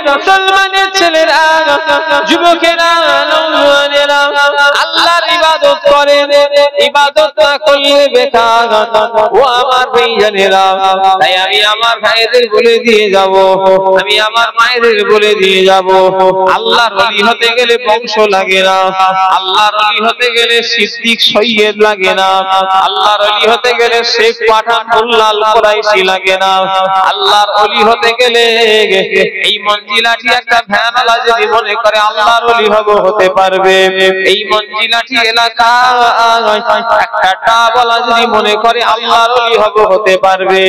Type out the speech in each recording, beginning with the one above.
মুসলমানের ছেলেরা, যুবকেরা, নওজোয়ানেরা আল্লাহর ইবাদত করেন, ইবাদত না করলে বেকার। ও আমার ভাইজানেরা, তাই আমি আমার ভাইদের বলে দিয়ে যাব, আমি আমার মায়েদের বলে দিয়ে যাব, আল্লাহর ওলি হতে গেলে বংশ লাগে না, আল্লাহর ওলি হতে গেলে সিদ্দিক সৈয়দ লাগে না, আল্লাহর ওলি হতে গেলে শেখ পাঠান মোল্লা আল কুরাইশি লাগে না, আল্লাহর ওলি হতে গেলে এই মঞ্জিলাটি একটা ভ্যানওয়ালা যদি মনে করে আল্লাহর ওলি হব হতে পারবে, এই মঞ্জিলাটি এলাকা একটা ডাবওয়ালা যদি মনে করে আল্লাহর ওলি হব হতে পারবে,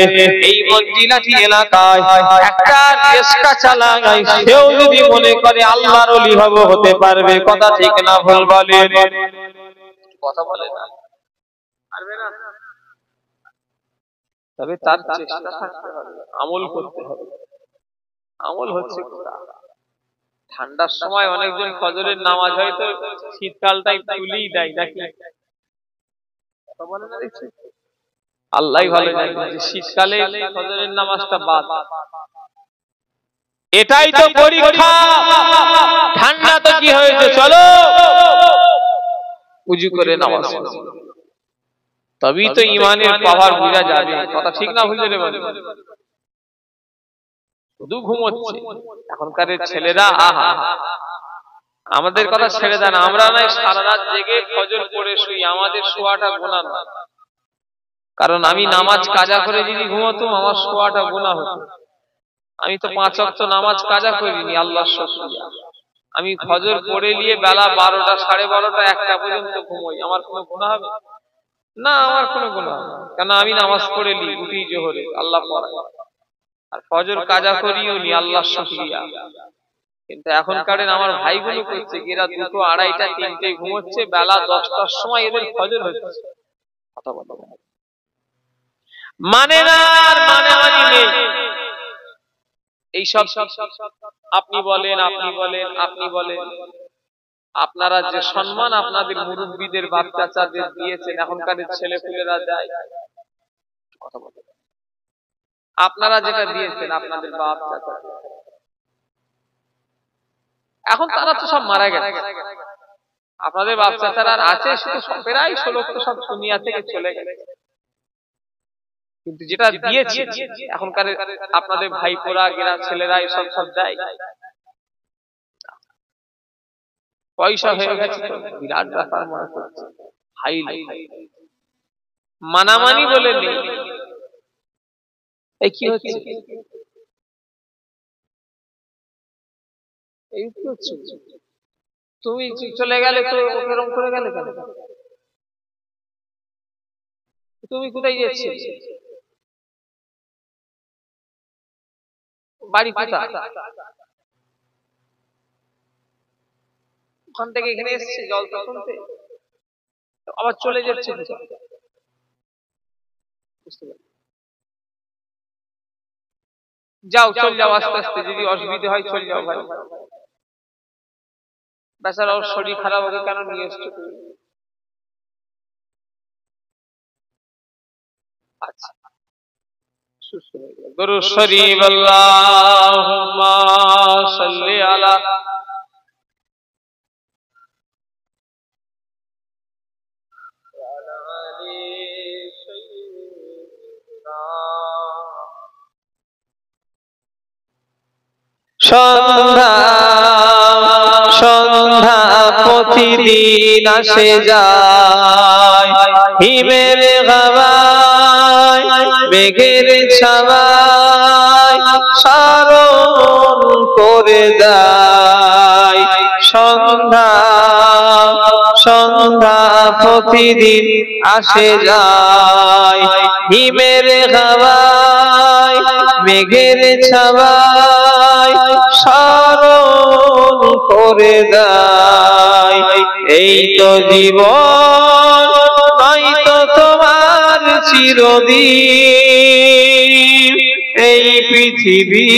এই মঞ্জিলাটি এলাকায় একটা রিস্কা চালায় সেও যদি মনে করে আল্লাহর ওলি হব হতে পারবে। কথা ঠিক না ভুল বলেন? কথা বলে না, পারবে না, তবে তার চেষ্টা থাকতে হবে, আমল করতে হবে। আমল হচ্ছে ঠান্ডার সময় অনেকজন ফজরের নামাজ হয়তো শীতকালটাই তুলেই দেয় নাকি, আল্লাহ ভালো জানে যে শীতকালে ফজরের নামাজটা বাদ। এটাই তো পরীক্ষা। ঠান্ডা তো কি হয়েছে, চলো উজু করে নামাজ পড়ো, তবেই তো ইমানের পাওয়ার বোঝা যাবে। কথা ঠিক না ভুল রে বলে? শুধু ঘুমোচ্ছে এখনকার ছেলেরা। আহা, আমাদের কথা ছেড়ে দেন, আমরা নাই সারা রাত জেগে ফজর পড়ে শুই, আমাদের শোয়াটা গুনাহ না। কারণ আমি নামাজ কাজা করে যদি ঘুমাতাম আমার শোয়াটা গুনাহ হতো। আমি তো 5 ওয়াক্ত নামাজ কাজা করিনি, আল্লাহর শুকরিয়া। আমি ফজর পড়ে নিয়ে বেলা 12টা, 12:30টা, 1টা পর্যন্ত ঘুমোই, আমার কোনো গুনাহ হবে না? আমার কোনো গুনাহ হবে না, কারণ আমি নামাজ পড়ে নি, উঠি জোহরে, আল্লাহ পড়ায়, আর ফজর কাজা করিও নি, আল্লাহর শুকরিয়া। কিন্তু এখনকার আমার ভাইগুলো করছে, এরা 2টো, 2:30টা, 3টে ঘুমোচ্ছে, বেলা 10টার সময় এদের ফজর হচ্ছে। কথা বলো মানে না, মানে নেই। এইসব আপনি বলেন, আপনি বলেন, আপনি বলেন, আপনারা যে সম্মান আপনাদের মুরব্বীদের বাচ্চাদের দিয়েছেন, এখনকার ছেলেপুলেরা যায়। কথা বলেন, আপনারা যেটা দিয়েছেন আপনাদের বাপ চাচা, এখন তারা তো সব মারা গেছে। আপনাদের বাপ চাচারা আছে শুধু প্রায় 16 সব দুনিয়া থেকে চলে গেছে। কিন্তু যেটা দিয়েছে এখনকার আপনাদের ভাইপোরা, গেরা ছেলেরা এসব সব দেয়। পয়সা হয়ে গেছে, বিরাট ব্যাপার মনে করছে, হাই মানামানি বলে নেই। এই কি হচ্ছে, এই কি হচ্ছে? তুমি চলে গেলে তো এরকম করে গেলে কেন? তুমি কোথায় যাচ্ছ? বাড়ি কোথায়? ওখান থেকে এখানে এসেছে জলটা শুনতে, আবার চলে যাচ্ছে। যাও, চল যাও আস্তে আস্তে, যদি অসুবিধা হয় চল যাও ভাই। বেচারা ওর শরীর খারাপ হবে, কেন নিয়ে এসছো তুমি? আচ্ছা, দুরূদ শরীফ, আল্লাহুম্মা সাল্লি আলা সন্ধ্যা সন্ধ্যা প্রতিদিন আসে যায়, হিমের গাওয়ায় মেঘের ছাওয়ায় স্মরণ করে যায়। সন্ধ্যা সন্ধ্যা প্রতিদিন আসে যায়, হিমের গাওয়ায় মেঘের ছাওয়ায় স্মরণ করে দেয়। এই তো জীবন, নয়তো তোমার চিরদিন, এই পৃথিবী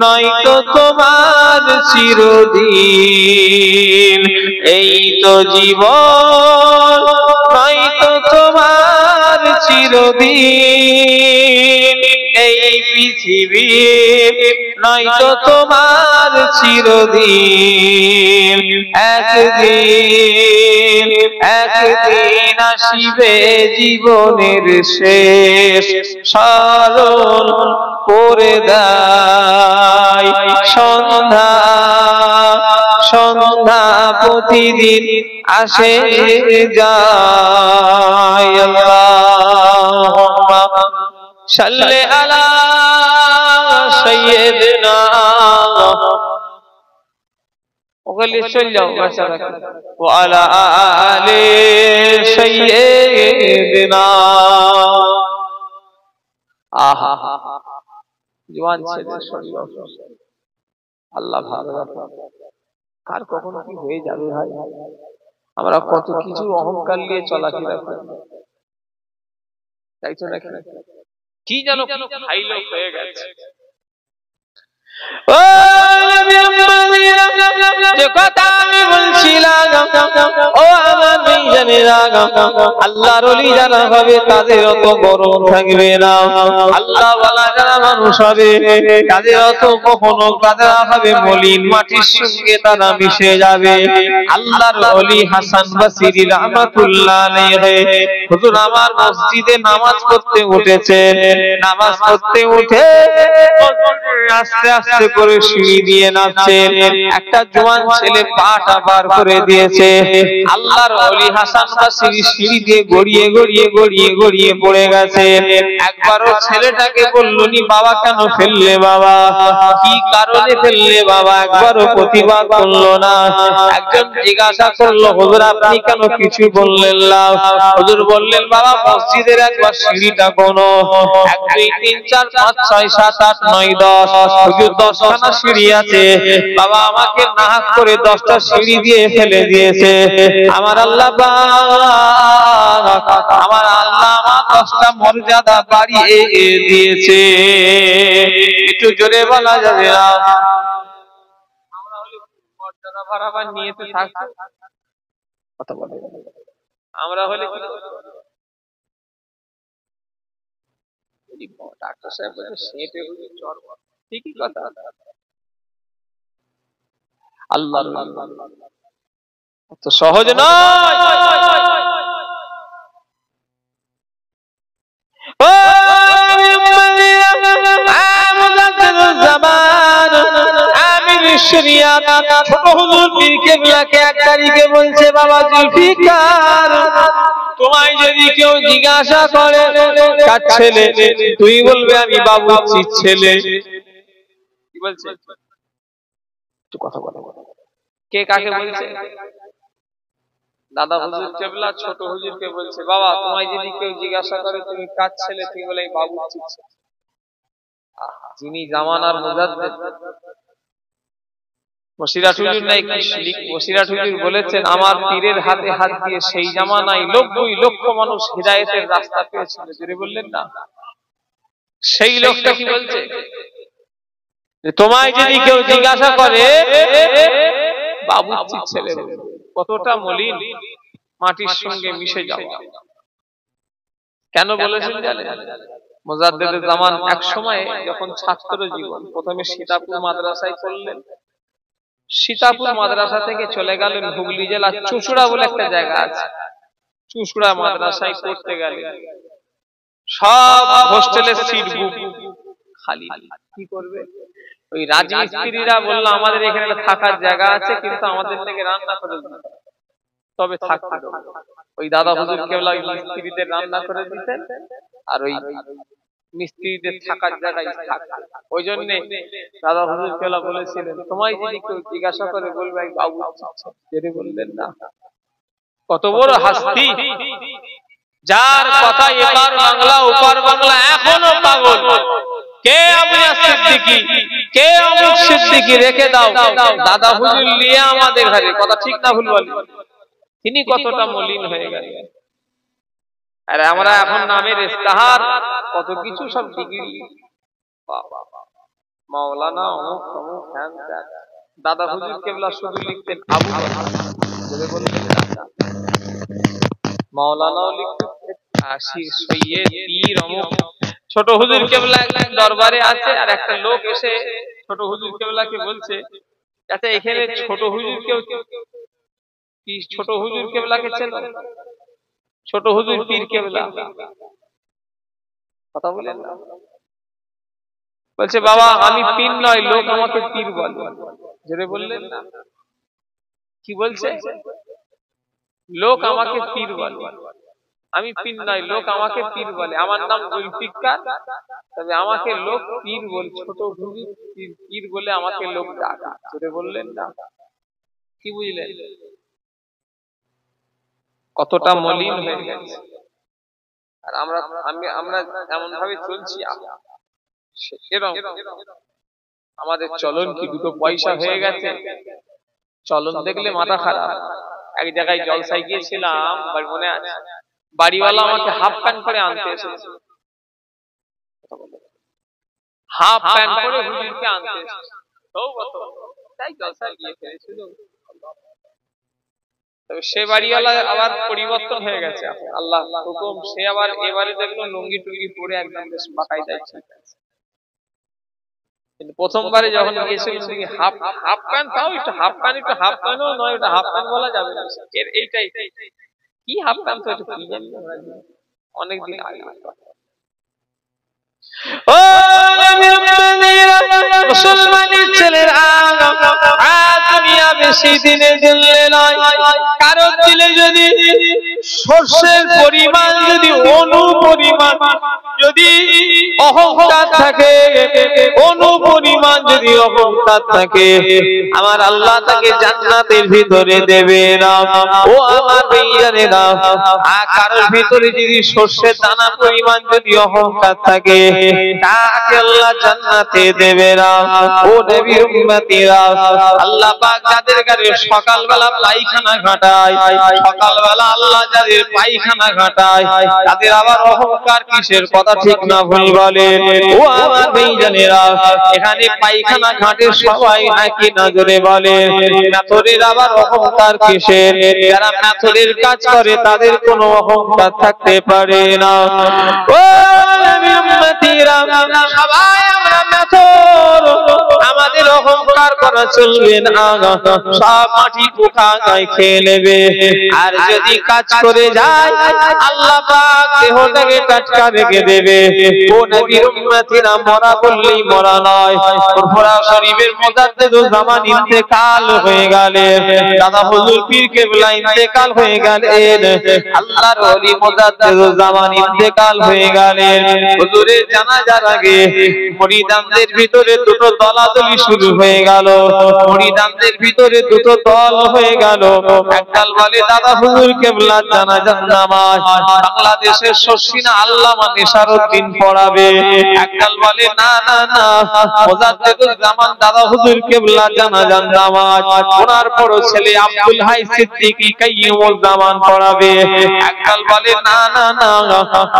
নয়তো তোমার চিরদিন। এই তো জীবন, নয়তো তোমার চিরদিন, এই পৃথিবী নয়তো তোমার চিরদিন একদিন একদিন আসিবে জীবনের শেষ স্মরণ করে দেয় সন্ধ্যা সন্ধ্যা প্রতিদিন আসে যায় আল্লাহুম্মা সাল্লি আলা সাইয়্যিদিনা ওগলি চল যাও বাচ্চারা ওয়া আলা আলি সাইয়্যিদিনা আহা জওয়ান ছেলে শরীর আল্লাহ ভালো কার কখনো কি হয়ে যাবে ভাই আমরা কত কিছু অহংকার নিয়ে চলাফেরা করি তাই তো নাকি কি জানো খাইলো হয়ে গেছে ও নবী আম্মাদিরা যে কথা আমি বলছিলাম ও আমার ভাইজানেরা আল্লাহর ওলি যারা হবে তাদের অত গরম থাকবে না আল্লাহ ওয়ালা যারা মানুষ হবে তাদের অত কখনো কাদা হবে মলিন মাটির সঙ্গে তারা মিশে যাবে আল্লাহর ওলি হাসান বসরি রাহমাতুল্লাহ আলাইহি হুজুর আমার মসজিদে নামাজ পড়তে উঠেছে নামাজ পড়তে উঠে আস্তে আস্তে করে সিঁড়ি দিয়ে নামছে একটা জওয়ান ছেলে পাটা বার করে দিয়েছে আল্লাহর ওলি হাসান বসরি সিঁড়ি দিয়ে গড়িয়ে গড়িয়ে গড়িয়ে গড়িয়ে পড়ে গেছে একবারও ছেলেটাকে বললনি বাবা কেন ফেললে বাবা কি কারণে ফেললে বাবা একবারও প্রতিবাদ করলো না একজন জিজ্ঞাসা করলো হুজুর আপনি কেন কিছু বললেন না হুজুর বললেন বাবা মসজিদের একবার সিঁড়িটা কোন 1 2 3 4 5 6 7 8 9 10 হুজুর 10খানা সিঁড়ি আছে বাবা আমাকে নাহাক করে 10টা সিঁড়ি দিয়ে ফেলে দিয়েছে আমার আল্লাহ আমার 10টা মর্যাদা বাড়িয়ে দিয়েছে একটু জোরে বলা যাবে না আমরা হলে মর্যাদা বাড়াবার নিয়তে থাকবো কথা বলে আমরা হলে ডাক্তার সাহেব বলে সেটে হুজুর জ্বর ঠিকই কথা আল্লাহ তো সহজ নয় ও আমির শরিয়াত ছোট হুজুর পীর কেবলাকে 1 তারিখে বলছে বাবা জুলফিকার তোমায় যদি কেউ জিজ্ঞাসা করে কার ছেলে তুই বলবে আমি বাবুর্চির ছেলে কি বলছে একটু কথা বলো কে কাকে বলছে দাদা হুজুর কেবলা ছোট হুজুরকে বলছে বাবা তোমায় যদি কেউ জিজ্ঞাসা করে তুমি কার ছেলে তুমি বলে বাবুর্চির ছেলে যিনি জামানার মুজাদ্দিদ বসিরাট হুজুর নাই বসিরাট হুজুর বলেছেন আমার পীরের হাতে হাত দিয়ে সেই জামানায় 90 লক্ষ মানুষ হিদায়াতের রাস্তা পেয়েছিল জোরে বললেন না সেই লোকটা কি বলছে যে তোমায় যদি কেউ জিজ্ঞাসা করে বাবুর্চির ছেলে কতটা মলিন মাটির সঙ্গে মিশে যাও কেন বলেছেন জানেন মুজাদ্দিদের জামান এক সময় যখন ছাত্র জীবন প্রথমে সীতাপুর মাদ্রাসায় পড়লেন সীতাপুর মাদ্রাসা থেকে চলে গেলেন হুগলি জেলার চুঁচুড়া বলে একটা জায়গা আছে চুঁচুড়া মাদ্রাসায় পড়তে গেলেন সব হোস্টেলের সিট বুক খালি কি করবে ওই রাজমিস্ত্রিরা বলল আমাদের এখানে থাকার জায়গা আছে কিন্তু আমাদের থেকে রান্না করে দিতে তবে থাকতে ওই দাদা হুজুর কেবলা মিস্ত্রিদের রান্না করে দিতেন আর ওই মিস্ত্রিদের থাকার জায়গায় থাকতেন ওই জন্য দাদা হুজুর কেবলা বলেছিলেন তোমায় যদি কেউ জিজ্ঞাসা করে বলবে আমি বাবুর্চির ছেলে বললেন না কত বড় হাস্তি যার কথা এপার বাংলা ওপার বাংলা এখনো পাগল কে আমিয়া সিদ্দিকী কে অমুক সিদ্দিকী রেখে দাও দাদা হুজুর নিয়ে আমাদের ঘরে কথা ঠিক না ভুল বলি তিনি কতটা মলিন হয়ে গেলেন আর আমরা এখন নামের ইস্তেহার কত কিছু সব ডিগ্রি মাওলানা অমুক অমুক হ্যান ত্যান দাদা হুজুর কেবলা শুধু লিখতেন আবু বকর বলে বলতেন মাওলানাও লিখতেন আশি সৈয়দ পীর অমুক ছোট হুজুর কেবলা একদিন দরবারে আছে, আর একটা লোক এসে ছোট হুজুর কেবলাকে বলছে, আচ্ছা এখানে ছোট হুজুর কেউ কি ছোট হুজুর কেবলাকে চেনো? ছোট হুজুর পীর কেবলা। কথা বলেন না। বলছে বাবা আমি পীর নয়, লোক আমাকে পীর বলে। জোরে বললেন না। কি বলছে? লোক আমাকে পীর বলে। আমি পীর নয়, লোক আমাকে পীর বলে। আমার নাম জুলফিকার, তবে আমাকে লোক পীর বলে। ছোট হুজুর পীর বলে আমাকে লোক ডাকে। জোরে বললেন না। কি বুঝলেন কতটা মলিন হয়ে গেছে? আর আমরা এমন ভাবে চলছি, আমাদের চলন কি দুটো পয়সা হয়ে গেছে। চলন দেখলে মাথা খারাপ। এক জায়গায় জলসায় গিয়েছিলাম, মনে আছে, বাড়িওয়ালা আমাকে হাফ প্যান্ট পরে আনতে এসেছে। হাফ প্যান্ট পরে হুজুরকে আনতে এসেছে। তাই জলসায় গিয়ে ফেলেছিল। সে বাড়িওয়ালা আবার পরিবর্তন হয়ে গেছে, আল্লাহ হুকুম। সে আবার এবারে দেখলো লুঙ্গি টুঙ্গি পরে একদম বেশ বাঁকাই যাচ্ছে। কিন্তু প্রথমবারে যখন গিয়েছিল হাফ প্যান্ট, তাও একটু হাফ প্যান্টও নয়, ওটা হাফ প্যান্ট বলা যাবে না। এইটাই কি হাফ প্যান্ট, তো একটু কি জানি অনেকদিন আগে। ও মুসলমানের ছেলেরা, দুনিয়া বেশি দিনের জন্য নয়। কারণ দিলে যদি সর্ষের পরিমাণ যদি অনুপরিমাণ যদি অহংকার থাকে, অনুপরিমাণ যদি অহংকার থাকে, আমার আল্লাহ তাকে জান্নাতের ভিতরে দেবে না। ও আমার ভাইজানেরা, কারোর ভিতরে যদি সর্ষের দানা পরিমাণ যদি অহংকার থাকে, তাকে আল্লাহ জান্নাতে দেবে না। ও নবীর উম্মতিরা, আল্লাহ পাক যাদের কাছে সকালবেলা পায়খানা ঘাটায়, সকালবেলা আল্লাহ যাদের পায়খানা ঘাটায়, তাদের আবার অহংকার কিসের? কথা ঠিক না ভুল বলেন? ও আমার ভাইজানেরা, এখানে পায়খানা ঘাটে সবাই নাকি নজরে বলে, মেথরের আবার অহংকার কিসের? যারা মেথরের কাজ করে তাদের কোনো অহংকার থাকতে পারে না। ও নবীর উম্মতিরা, সবাই আমরা মেথর, আমাদের অহংকার করা চলবে না। সব মাটি পোকা গায়ে খেয়ে নেবে। আর যদি কাজ করে যায়, আল্লাহ পাক দেহটাকে টাটকা রেখে দেবে। ও নবীর উম্মতিরা, মরা বললেই মরা নয়, ফুরফুরা শরীফের মুজাদ্দিদুল জামান ইন্তেকাল হয়ে গেলেন। দাদা হুজুর পীর কেবলা ইন্তেকাল হয়ে গেলেন। আল্লাহর ওলি মুজাদ্দিদুল জামান ইন্তেকাল হয়ে গেলেন। হুজুরের জানাজার আগে মুরিদানদের ভিতরে দুটো দলাদলি শুরু হয়ে গেল। মুরিদানদের ভিতরে দুটো দল হয়ে গেল। একদল বলে দাদা হুজুর কেবলার জানাজার নামাজ বাংলাদেশের শর্ষিনা আল্লামা নেসারউদ্দিন পড়াবে। একদল বলে না না না, মুজাদ্দিদুল জামান দাদা হুজুর কেবলার জানাজার নামাজ ওনার বড় ছেলে আব্দুল হাই সিদ্দিকী কাইয়ুমুল জামান পড়াবে। একদল বলে না না না,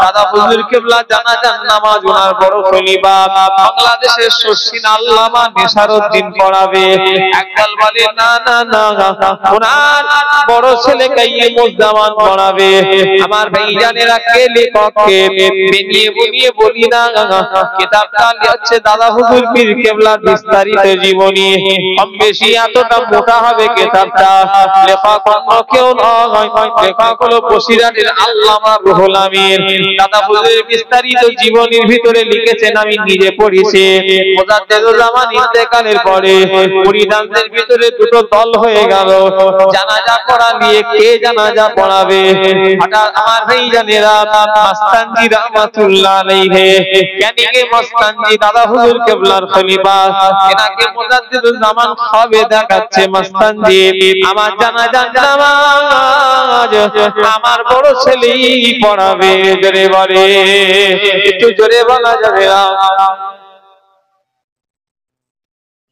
দাদা হুজুর কেবলার জানাজার নামাজ ওনার বড় খলিফা বাংলাদেশের শর্ষিনা আল্লামা নেসারউদ্দিন পড়াবে। একদল বলে না না না, ওনার বড় ছেলে কাইয়ুমুল জামান পড়াবে। আমার ভাইজানেরা, কে লেখককে বেনিয়ে বুনিয়ে বলি না, কিতাবটা হচ্ছে দাদা হুজুর পীর কেবলার বিস্তারিত জীবনী। কম বেশি এতটা মোটা হবে কিতাবটা। লেখক অন্য কেউ নয়, লেখক হলো বসিরহাটের আল্লামা রুহুল আমিন। দাদা হুজুরের বিস্তারিত জীবনীর ভিতরে লিখেছেন, আমি নিজে পড়েছি। মুজাদ্দিদুল জামান ইন্তেকালের পরে মুরিদানদের ভিতরে দুটো দল হয়ে গেল। জানাজা পড়া নিয়ে কে জানাজা পড়াবে? হঠাৎ আমার ভাইজানেরা, মাস্তানজি রাহমাতুল্লাহ আলাইহি, ক্যানিংয়ে মাস্তানজি দাদা হুজুর কেবলার খলিফা, এনাকে মুজাদ্দিদুল জামান খাবে দেখাচ্ছে, মাস্তানজি আমার জানাজার নামাজ আমার বড় ছেলেই পড়াবে। জোরে বলে, একটু জোরে বলা যাবে না?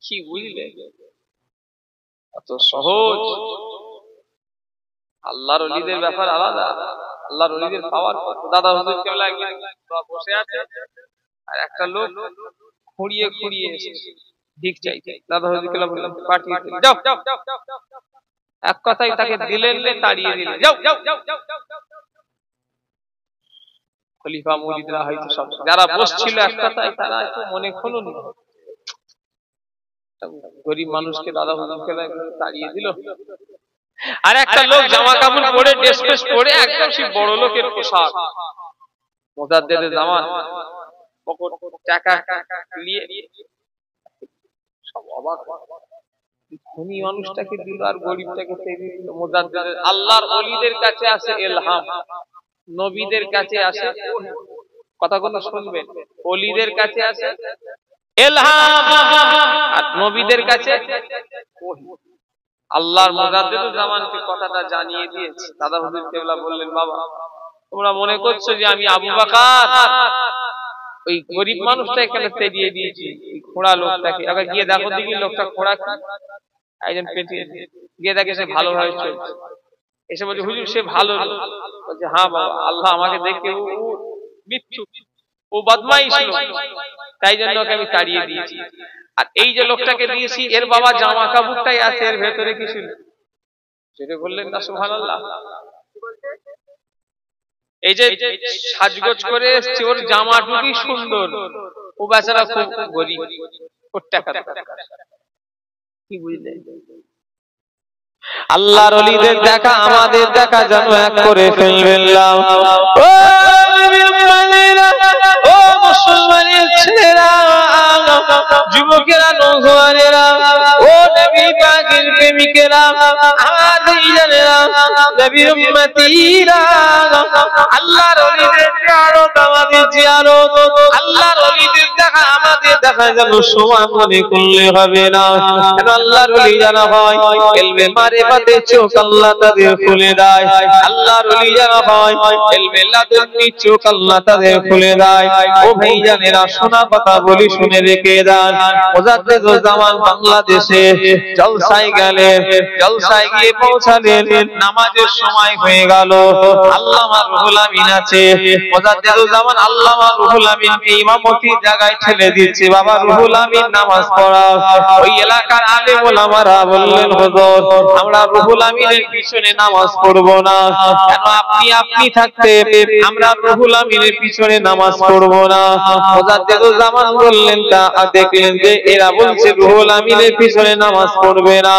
কি বুঝলে? এত সহজ। আল্লাহর ওলিদের ব্যাপার আলাদা, আল্লাহর ওলিদের পাওয়ার। দাদা হুজুর কেবলা একদিন বসে আছে, আর একটা লোক খুঁড়িয়ে খুঁড়িয়ে ভিক চাইছে। দাদা হুজুর কেবলা বললেন, পাঠিয়ে যাও। এক কথাই তাকে দিলেন, তাড়িয়ে দিলেন, যাও। খলিফা মুরিদরা হয়তো সব যারা বসছিল একসাথে তারা একটু মনে খুলুন, গরিব মানুষকে দাদা হুজুরকে তাড়িয়ে দিল। আর একটা লোক জামা কাপড় পরে ড্রেস ফ্রেস পরে একদম সেই বড় লোকের পোশাক, মুজাদ্দেদে জামান, পকেট টাকা নিয়ে সব অবাক। ধনী মানুষটাকে দিল আর গরিবটাকে তেড়িয়ে দিল। মুজাদ্দেদের আল্লাহর ওলিদের কাছে আসে ইলহাম, নবীদের কাছে আসে, কথাগুলো শুনবেন, ওলিদের কাছে আসে ইলহাম আর নবীদের কাছে ওহী। আল্লাহর মুজাদ্দেদ জামানকে কথাটা জানিয়ে দিয়েছে। দাদা হুজুর কেবলা বললেন, বাবা তোমরা মনে করছো যে আমি আবু বকর ওই গরিব মানুষটা এখানে তেড়িয়ে দিয়েছি, এই খোঁড়া লোকটাকে। আবার গিয়ে দেখো দেখি লোকটা খোঁড়া কি, একজন পেটিয়ে গিয়ে দেখে সে ভালোভাবে চলছে। এসে বলছে, হুজুর সে ভালো লোক। বলছে, হ্যাঁ বাবা, আল্লাহ আমাকে দেখে ও মিথ্যুক, ও বদমাইশ লোক, তাই জন্য ওকে আমি তাড়িয়ে দিয়েছি। আর এই যে লোকটাকে দিয়েছি এর বাবা জামা কাপড়টাই আছে, এর ভেতরে কিছু নেই। সেটা বললেন না সুবহানাল্লাহ। এই যে সাজগোজ করে এসছে, ওর জামাটুকুই সুন্দর, ও বেচারা খুব গরিব, ওর টাকা কি বুঝলেন? আল্লাহর ওলিদের দেখা আমাদের দেখা যেন এক করে ফেলবেন না। ও মুসলমানের ছেলেরা, যুবকেরা, নওজোয়ানেরা, ও নবী পাকের প্রেমিকেরা, আমার ভাইজানেরা, নবীর উম্মতিরা, আল্লাহর ওলিদের জিয়ারত আমাদের জিয়ারত, আল্লাহর ওলিদের দেখা আমাদের দেখা যেন সমান মনে করলে হবে না। কেন আল্লাহর ওলি যারা হয় ইলমে মারিফাতে চোখ আল্লাহ তাদের খুলে দেয়। আল্লাহর ওলি যারা হয় ইলমে লাদুন্নি চোখ আল্লাহ তাদের খুলে দেয়। ও ভাইজানেরা, শোনা কথা বলি, শুনে রেখে দেন। মুজাদ্দেদ জামান বাংলাদেশে জলসায় গেলেন, জলসায় গিয়ে পৌঁছালেন, নামাজের সময় হয়ে গেল। আল্লামা রুহুল আমিন আছে, মুজাদ্দেদ জামান আল্লামা রুহুল আমিনকে ইমামতির জায়গায় ঠেলে দিচ্ছে, বাবা রুহুল আমিন নামাজ পড়াও। ওই এলাকার আলেম ওলামারা বললেন, হুজুর আমরা রুহুল আমিনের পিছনে নামাজ পড়ব না। কেন? আপনি থাকতে আমরা রুহুল আমিনের পিছনে নামাজ পড়ব না। মুজাদ্দেদ জামান বললেন, তা দেখলেন যে এরা বলছে রুহুল আমিনের পিছনে নামাজ পড়বে না।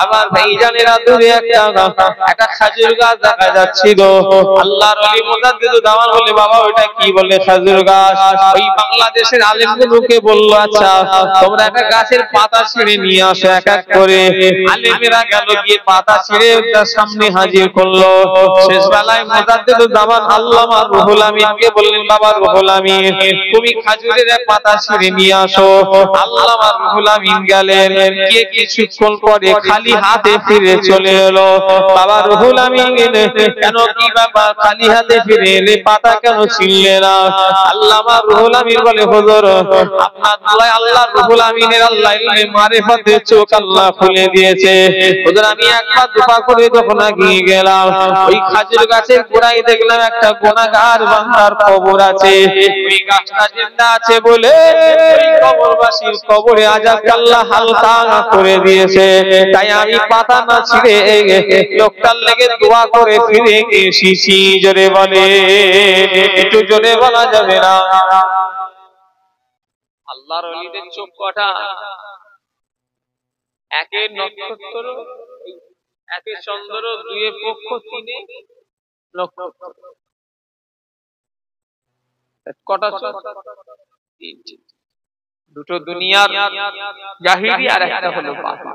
আবার ভাইজানেরা, দূরে একটা খেজুর গাছ দেখা যাচ্ছিল। আল্লাহর ওলি মুজাদ্দেদ জামান বলে, বাবা ওটা কি? বলে খেজুর গাছ। ওই বাংলাদেশের আলেমগুলোকে বলল, আচ্ছা তোমরা একটা গাছের পাতা ছিঁড়ে নিয়ে আসো এক এক করে। আলেমেরা গেল, গিয়ে পাতা ছিঁড়ে তার সামনে হাজির করলো। শেষ বেলায় মুজাদ্দেদ জামান আল্লামা রুহুল আমিনকে বললেন, বাবা রুহুল আমিন তুমি খেজুরের এক পাতা ছিঁড়ে নিয়ে আসো। আল্লামা রুহুল আমিন গেলেন, গিয়ে কিছুক্ষণ পরে খালি হাতে ফিরে চলে এলো। বাবা রুহুল আমিন কেন, কি ব্যাপার, খালি হাতে ফিরে এলে, পাতা কেন ছিঁড়লে না? আল্লামা রুহুল আমিন বলে, হুজুর আপনার দোয়ায় আল্লাহ রুহুল আমিনের আল্লাহ ইলমে মারিফাতের চোখ আল্লাহ খুলে দিয়েছে। হুজুর আমি একবার দুপা করে যখন এগিয়ে গেলাম, ওই খেজুর গাছের গোড়ায় দেখলাম একটা গুনাহগার বান্দার কবর আছে। ওই গাছটা জিন্দা আছে বলে ওই কবরবাসীর কবরে আযাব আল্লাহ হালকা করে দিয়েছে। তাই আমি পাতা না ছিঁড়ে লোকটার লেগে দোয়া করে ফিরে এসেছি। জোরে বলে, একটু জোরে বলা যাবে না? আল্লাহর ওলিদের চোখ কটা? একে নক্ষত্র, একে চন্দ্র, দুয়ে পক্ষ, তিনে নক্ষত্র। কটা চোখ? তিনটি। দুটো দুনিয়ার জাহিরি আর একটা হলো বাতিল।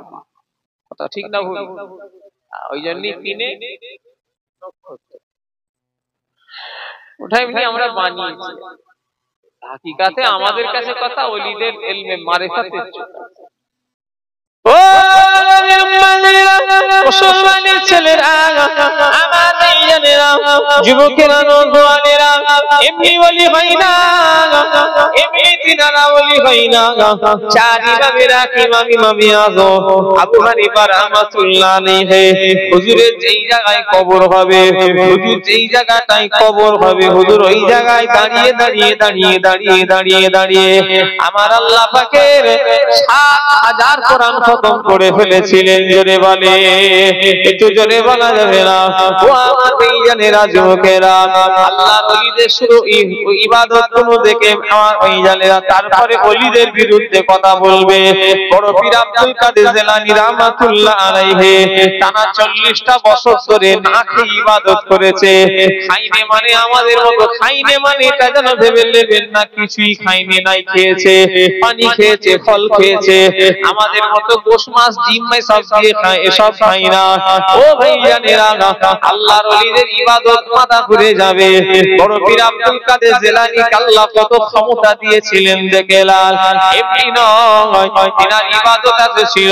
কথা ঠিক না ভুল? ওই জন্যই তিনে নক্ষত্র। ওটা এমনি আমরা বানিয়েছি, হাকিকাতে আমাদের কাছে কথা ওলিদের ইলমে মারিফাতের চোখ। ও মুসলমানের ছেলেরা, আমার ভাইজানেরা, যুবকেরা, নওজোয়ানেরা, এমনি ওলি হয় না, এমনি তিনারা ওলি হয় না। চার ইমামেরা, ইমাম আযম আবু হানিফা রাহমাতুল্লাহ আলাইহি, হুজুরের যেই জায়গায় কবর হবে, হুজুর যেই জায়গাটায় কবর হবে, হুজুর ওই জায়গায় দাঁড়িয়ে আমার আল্লাহ পাকের ৭,০০০ কোরআন খতম করে ফেলেছিলেন। জোরে বলে, একটু জোরে বলা যাবে না? ও আমার ভাইজানেরা যুবকেরা আল্লাহর ওলিদের শুধু ইবাদত গুলো দেখে আমার ভাইজানেরা তারপরে ওলিদের বিরুদ্ধে কথা বলবে। বড় পীর আব্দুল কাদের জিলানী রাহমাতুল্লাহ আলাইহি টানা 40টা বছর ধরে না খেয়ে ইবাদত করেছে। খাইনে মানে আমাদের মতো খাইনে মানে এটা যেন ভেবে নেবেন না কিছুই খাইনে নাই, খেয়েছে, পানি খেয়েছে, ফল খেয়েছে। আমাদের মতো গোশ মাছ ডিম মাছ সব দিয়ে খায়, এসব খাই না। ও ভাইজানেরা আল্লাহর ওলিদের ইবাদত মাথা ঘুরে যাবে। বড় পীর আব্দুল কাদের জিলানী আল্লাহ কত ক্ষমতা দিয়েছিলেন দেখেলাম। এমনি নয়, তিনার ইবাদত আছে ছিল।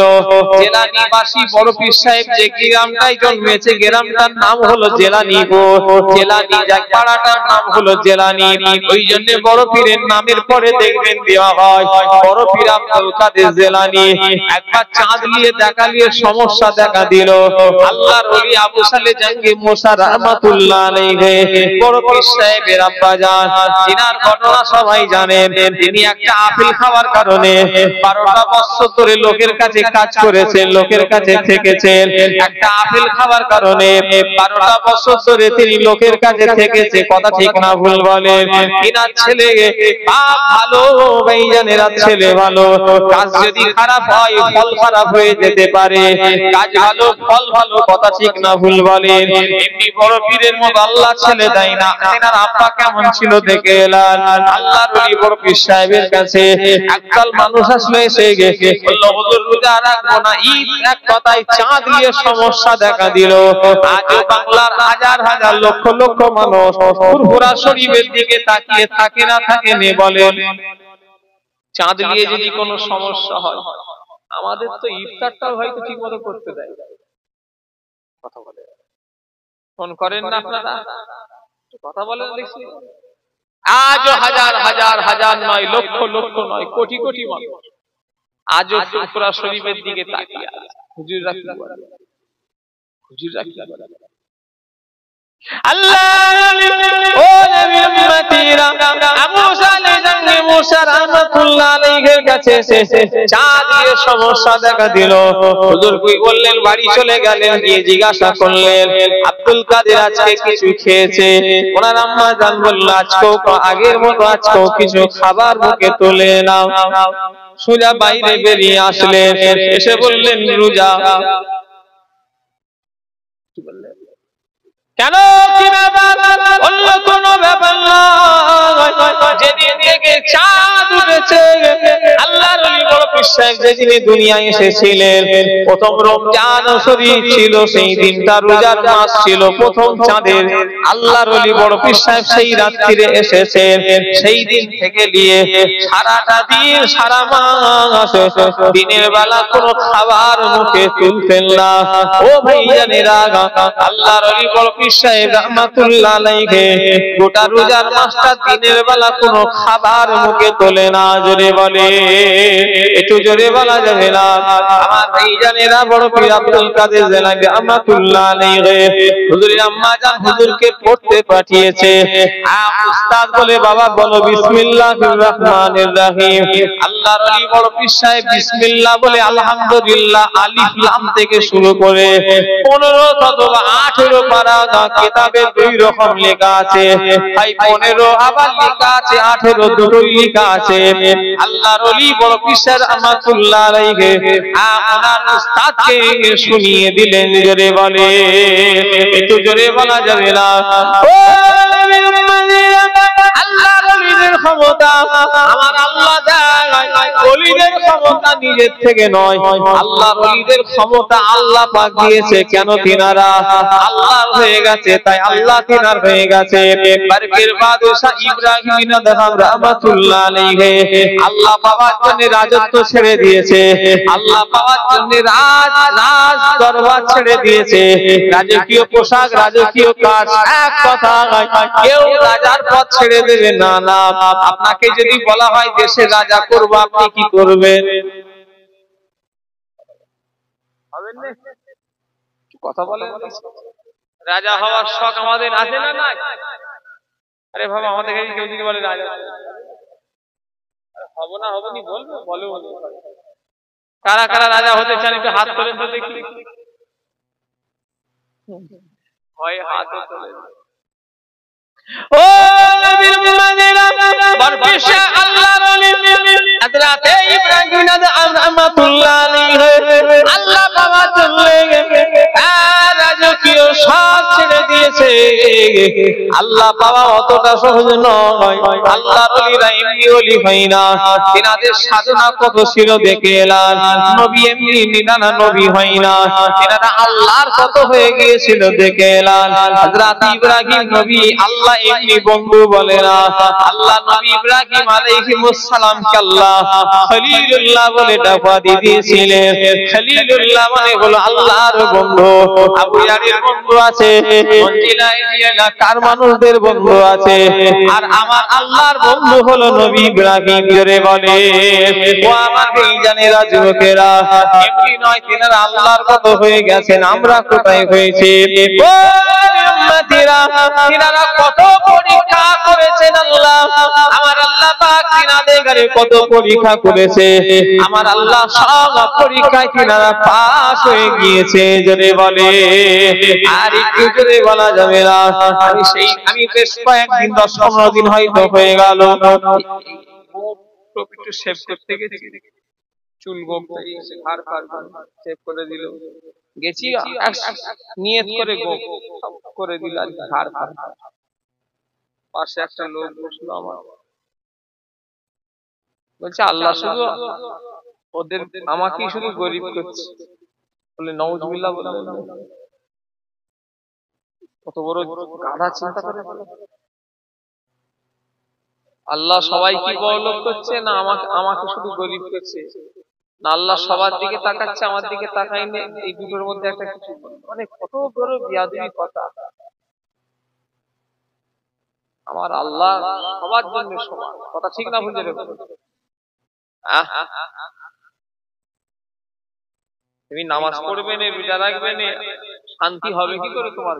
জেলানিবাসী বড় পীর সাহেব যে গ্রামটায় জন্মেছে গ্রামটার নাম হলো জেলানিপুর। জেলানি পাড়াটার নাম হলো জেলানি। ওই জন্য বড় পীরের নামের পরে দেখবেন দেওয়া হয় বড় পীর আব্দুল কাদের জিলানী। একবার চাঁদ নিয়ে দেখালিয়ে সমস্যা দেখা দিল। আল্লাহর ওলি আবু সালে জাঙ্গি মুসা রাহমাতুল্লাহ আলাইহি বড় পীর সাহেবের আব্বা জান, যিনার ঘটনা সবাই জানেন। তিনি একটা আপেল খাওয়ার কারণে 12টা বছর ধরে লোকের কাছে কাজ করেছেন, লোকের কাছে থেকেছেন। একটা আপেল খাওয়ার কারণে 12টা বছর ধরে তিনি লোকের কাছে থেকেছে। কথা ঠিক না ভুল বলেন? তিনার ছেলে বাপ ভালো, ভাইজানেরা ছেলে ভালো। কাজ যদি খারাপ হয় ফল খারাপ হয়ে যেতে পারে, কাজ ভালো ফল ভালো। কথা ঠিক না ভুল বলেন? এমনি বড় পীরের মতো আল্লাহ ছেলে দেয় না। তিনার আব্বা কেমন ছিল দেখে এলেন আল্লাহর ওলি বড় পীর সাহেবের কাছে। একদল মানুষ আসলে এসে বলল, হুজুর রোজা রাখবো না, ঈদ। এক কথায় চাঁদ দিয়ে সমস্যা দেখা দিল। আজও বাংলার হাজার হাজার লক্ষ লক্ষ মানুষ ফুরফুরা শরীফের দিকে তাকিয়ে থাকে না থাকে নে বলেন। চাঁদ দিয়ে যদি কোনো সমস্যা হয়, আমাদের তো ইফতারটাও হয়তো ঠিক মতো করতে দেয়। কথা বলে ফোন করেন না আপনারা? কথা বলেন দেখছি। আজও হাজার হাজার হাজার নয়, লক্ষ লক্ষ নয়, কোটি কোটি মানুষ আজও ফুরফুরা শরীফের দিকে তাকিয়ে আছে। হুজুর রাখি হুজুর রাখি আল্লাহ ও নবী উম্মতিরা আবু সালে জাঙ্গে মুসা রাহমাতুল্লাহ আলাইহির কাছে এসে চাঁদ দিয়ে সমস্যা দেখা দিল। হুজুর কই বললেন, বাড়ি চলে গেলেন। গিয়ে জিজ্ঞাসা করলেন আব্দুল কাদের আজকে কিছু খেয়েছে? ওনার আম্মা জান বলল, আজকেও আগের মতো আজকেও কিছু খাবার মুখে তুলে নাও। সোজা বাইরে বেরিয়ে আসলেন, এসে বললেন রোজা। কি বললেন? কেন? কি ব্যাপার? অন্য কোনো ব্যাপার নয়। যেদিন থেকে চাঁদ উঠেছে আল্লাহর ওলি বড় পীর সাহেব যেদিন দুনিয়ায় এসেছিলেন, প্রথম রমজান শরীফ ছিল, সেই দিনটা রোজার মাস ছিল, প্রথম চাঁদের। আল্লাহর ওলি বড় পীর সাহেব সেই রাত্রিরে এসেছেন। সেই দিন থেকে নিয়ে সারাটা দিন সারা মাস দিনের বেলা কোনো খাবার মুখে তুলতেন না। ও ভাইজানেরা আল্লাহর ওলি বড় পীর সাহেব রাহমাতুল্লাহ আলাইহি গোটা রোজার মাসটা দিনের বেলা কোনো খাবার মুখে তোলে না। জোরে বলে, একটু জোরে বলা যাবে না? আমার ভাইজানেরা বড় পীর আব্দুল কাদের জিলানী রাহমাতুল্লাহ আলাইহি হুজুরের আম্মা জান হুজুরকে পড়তে পাঠিয়েছে। উস্তাদ বলে, বাবা বলো বিসমিল্লাহির রহমানির রহিম। আল্লাহর ওলি বড় পীর সাহেব বিসমিল্লাহ বলে আলহামদুলিল্লাহ আলিফ লাম থেকে শুরু করে 15 অথবা 18 পারা কিতাবে দুই রকম লেখা আছে। ভাই 15 আবার লেখা আছে 18, দুটোই লেখা আছে। আল্লাহর ওলি বড় পীর সাহেব রাহমাতুল্লাহ আলাইহি ওনার উস্তাদকে শুনিয়ে দিলেন। জোরে বলে, একটু জোরে বলা যাবে না? ও নবী উম্মতিরা আল্লাহর ওলিদের ক্ষমতা আমার আল্লাহ দেয়। ওলিদের ক্ষমতা নিজের থেকে নয়, আল্লাহর ওলিদের ক্ষমতা আল্লাহ পাক দিয়েছে। কেন? তিনারা আল্লাহর হয়ে গেছে, তাই আল্লাহ তিনার হয়ে গেছে। বারকের বাদশা ইব্রাহিম আদহাম রাহমাতুল্লাহ আলাইহি আল্লাহ পাওয়ার জন্য রাজত্ব ছেড়ে দিয়েছে, আল্লাহ পাওয়ার জন্য রাজ দরবার ছেড়ে দিয়েছে, রাজকীয় পোশাক, রাজকীয় কাজ। এক কথা, কেউ রাজার পদ ছেড়ে দেবে না। না, আপনাকে যদি বলা হয় দেশের রাজা করব, আপনি কি করবেন? কথা বলেন। রাজা হওয়ার শখ আমাদের আছে না? নাই? আরে বাবা, আমাদের কাছে কেউ যদি বলে রাজা হবো না, হবো নি বলবো, বলে কারা কারা রাজা হতে চান একটু হাত তোলেন তো দেখি। ভয়ে হাতও চলে যায়। ও নবীর উম্মতেরা, বরপেশা আল্লাহর ওলি হযরত ইব্রাহিম রাহমাতুল্লাহ আলাইহি আল্লাহ বাবা চলে রাজকীয় সব ছেড়ে দিয়েছে। আল্লাহ বাবা অতটা সহজ নয়। আল্লাহর ওলিরা এমনি ওলি হয় না, তিনাদের সাধনা কত ছিল দেখে এলাম। নবী এমনি নিদানা নবী হয় না, তিনারা আল্লাহর কত হয়ে গিয়েছিল দেখে এলাম। হযরত ইব্রাহিম নবী আল্লাহ এমনি বন্ধু বলে না, আল্লাহ নবী ইব্রাহিম আলাইহিস সালামকে আল্লাহ খলিলুল্লাহ বলে ডাকওয়াদি দিয়েছিলেন। খলিলুল্লাহ মানে হলো আল্লাহর বন্ধু। আবু ইয়ারের বন্ধু আছে, মঞ্জিলা এলাকার মানুষদের বন্ধু আছে, আর আমার আল্লাহর বন্ধু হলো নবী ইব্রাহিম। জোরে বলে ও আমার ভাইজানেরা, যুবকেরা, এমনি নয় তিনারা আল্লাহর কত হয়ে গেছেন, আমরা কোথায় হয়েছি? ও উম্মতিরা, তিনারা কত পরীক্ষা করেছেন আল্লাহ, আমার আল্লাহ পাক তিনাদের গায়ে কত পরীক্ষা করেছে, আমার আল্লাহ সব পরীক্ষায় তিনারা পাস হয়ে গিয়েছে। জোরে বলে আর একটু জোরে বলা যাবে না। আমি বেশ কয়েকদিন 10-15 দিন হয়তো হয়ে গেল একটু সেভ করতে গেছি, চুল গোপ হার ফার সেভ করে দিল, গেছি নিয়ত করে গোপ করে দিল আর হার ফার। পাশে একটা লোক বসলো, আমার বলছে আল্লাহ শুধু ওদের আমাকেই শুধু গরিব করছে। বলে নাউজুবিল্লাহ, বলে কত বড় গাধা চিন্তা করে। আল্লাহ সবাইকে বড়লোক করছে না আমাকে শুধু গরিব করছে? না আল্লাহ সবার দিকে তাকাচ্ছে, আমার দিকে তাকায়নি? এই দুটোর মধ্যে একটা কিছু মানে কত বড় বিয়াদবি কথা। আমার আল্লাহ সবার জন্য সমান, কথা ঠিক না বুঝে রেখো। তুমি নামাজ পড়বে না, রোজা রাখবে না, শান্তি হবে কি করে তোমার?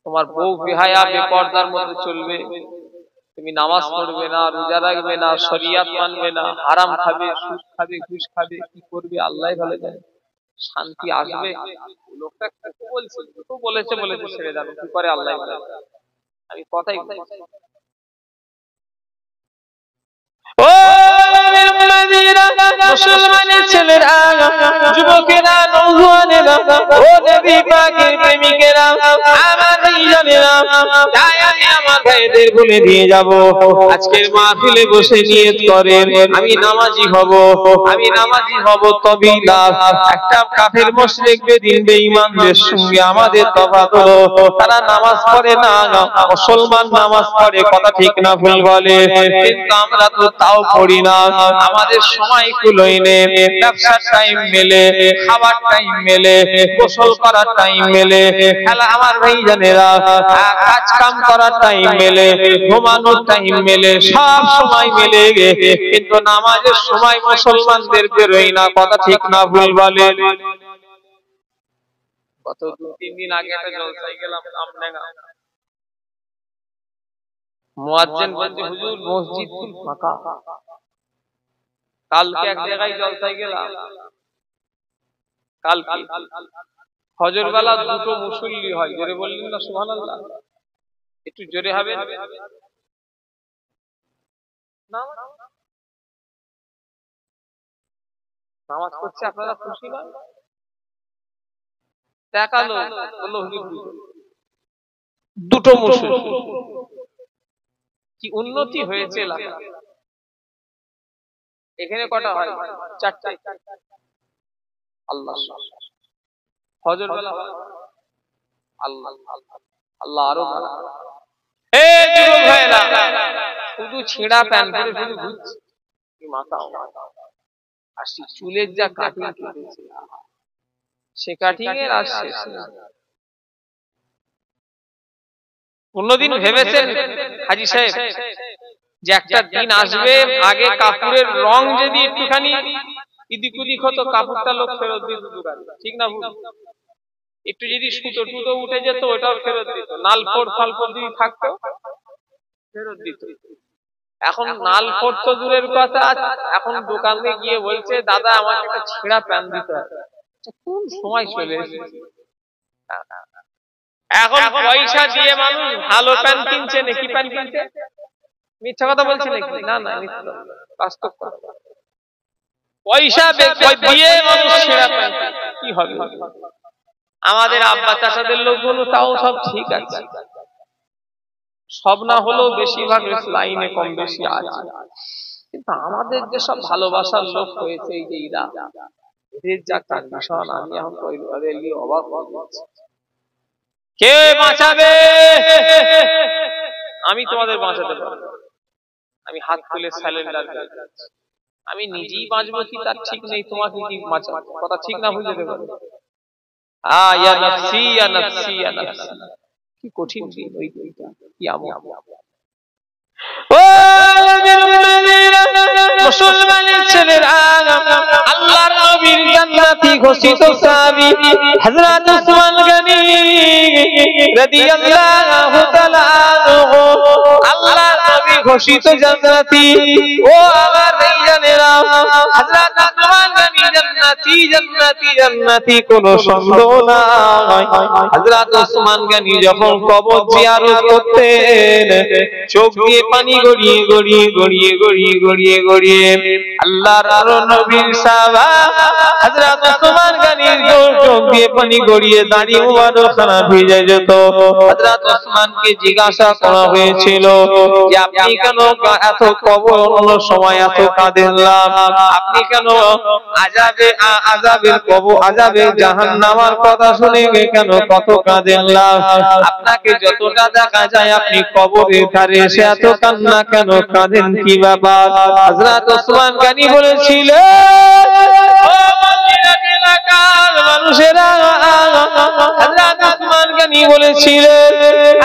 তোমার বউ বেহায়া বেপরদার মধ্যে চলবে, তুমি নামাজ পড়বে না, রোজা রাখবে না, শরিয়াত মানবে না, হারাম খাবে, সুদ খাবে, ঘুষ খাবে, কি করবে আল্লাহ ভালো জানে। শান্তি আসবে? লোকটা বলেছে ছেড়ে যাবে, কি করে আল্লাহ ভালো জানে। আমি কথাই ও মুসলমানের ছেলেরা, যুবকেরা, নওজোয়ানেরা, ও নবী পাকের প্রেমিকেরা, আমার ভাইজানেরা, তাই আমি আমার ভাইদের বলে দিয়ে যাব, আজকের মাহফিলে বসে নিয়ত করেন আমি নামাজি হব, আমি নামাজি হব, তবেই লাভ। একটা কাফের মুশরিক বেদিন বেঈমানদের সঙ্গে আমাদের তফাৎ হলো, তারা নামাজ পড়ে না, মুসলমান নামাজ পড়ে, কথা ঠিক না ভুল বলে? কিন্তু আমরা তো তাও পড়ি না। আমাদের সময় কুলোই নেই, ব্যবসার টাইম মেলে, খাবার টাইম মেলে, গোসল করার টাইম মেলে, খেলা আমার ভাইজানেরা কাজ কাম করার টাইম মেলে, ঘুমানোর টাইম মেলে, সব সময় মেলে, কিন্তু নামাজের সময় মুসলমানদের বেরোয় না, কথা ঠিক না ভুল বলে? গত 2-3 দিন আগে একটা জলসায় গেলাম আমডাঙ্গা, মুয়াজ্জিন বলছে হুজুর মসজিদ ফুল ফাঁকা। কালকে এক জায়গায় জলসায় গেলাম, কালকে ফজর বেলা দুটো মুসল্লি হয়, জোরে বললেন না সুবহানাল্লাহ? একটু জোরে হবে না? নামাজ পড়ছে, আপনারা খুশি না? দেখালো বলল হুজুর দুটো মুসল্লি, কি উন্নতি হয়েছে এলাকা। এখানে কটা হয়? 4টে। আল্লাহ ফজর বেলা আল্লাহ আল্লাহ আরো ভালো। এই যুবক ভাইরা, শুধু ছেঁড়া প্যান্ট পরে শুধু ঘুরছে, মাথা আর চুলের যা কাটিং কেটেছে, সে কাটিং এর আর শেষ নেই। কোনদিন ভেবেছেন হাজী সাহেব যে একটা দিন আসবে আগে কাপড়ের রং যদি একটুখানি ইদিক উদিক হতো, কাপড়টা লোক ফেরত দিত দোকানে, ঠিক না ভুল? একটু যদি সুতো টুতো উঠে যেত ওটাও ফেরত দিত, নালফোর ফালফোর যদি থাকতো ফেরত দিত। এখন নালফোর তো দূরের কথা, এখন দোকানে গিয়ে বলছে দাদা আমাকে একটা ছেঁড়া প্যান্ট দিতে হবে। কোন সময় চলে এসেছে! এখন পয়সা দিয়ে মানুষ ভালো প্যান্ট কিনছে নাকি প্যান্ট কিনছে? মিথ্যা কথা বলছে নাকি? না না, মিথ্যা, বাস্তব কথা। পয়সা দিয়ে মানুষ সেরা প্যান্ট কি হবে? আমাদের আব্বা চাচাদের লোকগুলো তাও সব ঠিক আছে, সব না হলেও বেশিরভাগ লাইনে কম বেশি আছে, কিন্তু আমাদের যে সব ভালোবাসার লোক হয়েছে এই যে ইরা, এদের যা কন্ডিশন, আমি এখন অবাক হয়ে যাচ্ছি। কে বাঁচাবে? আমি তোমাদের বাঁচাতে পারবো, আমি হাত তুলে স্যালেন্ডার করি। আমি নিজেই বাঁচবো কি তার ঠিক নেই, তোমাকে কি বাঁচাবো? কথা ঠিক না ভুলে যেতে পারে। ইয়া নাফসি ইয়া নাফসি ইয়া নাফসি, কি কঠিন দিন ওই দিনটা, কি আমল। ও মুসলমানের ছেলেরা, আল্লাহর নবীর জান্নাতি ঘোষিত সাহাবী হযরত উসমান গনি রাদিয়াল্লাহু তাআলা আনহু, আল্লাহর নবী ঘোষিত জান্নাতি। ও আমার ভাইজানেরা, হযরত উসমান গনি জান্নাতি জান্নাতি জান্নাতি, কোনো সন্দেহ নাই। হযরত উসমান গনি যখন কবর জিয়ারত করতেন, চোখ দিয়ে পানি গড়িয়ে গড়িয়ে গড়িয়ে গড়িয়ে গড়িয়ে গড়িয়ে আল্লাহর নবীর সাহাবা হযরত উসমান গনির চোখ দিয়ে পানি গড়িয়ে দাড়ি মুবারক খানা ভিজে যেত। হযরত উসমানকে জিজ্ঞাসা করা হয়েছিল যে আপনি কেন এত কবরের সময় এত কাঁদেন? আপনি কেন আযাবের কবর, আযাবের জাহান্নামের কথা শুনে কেন কত কাঁদেন? আপনাকে যতটা দেখা যায় আপনি কবরের ধারে এসে এত কান্না কেন কাঁদেন, কি ব্যাপার? হযরত উসমান গনি বলেছিলেন, ও মদিনার এলাকার মানুষেরা, হযরত উসমান গনি বলেছিলেন,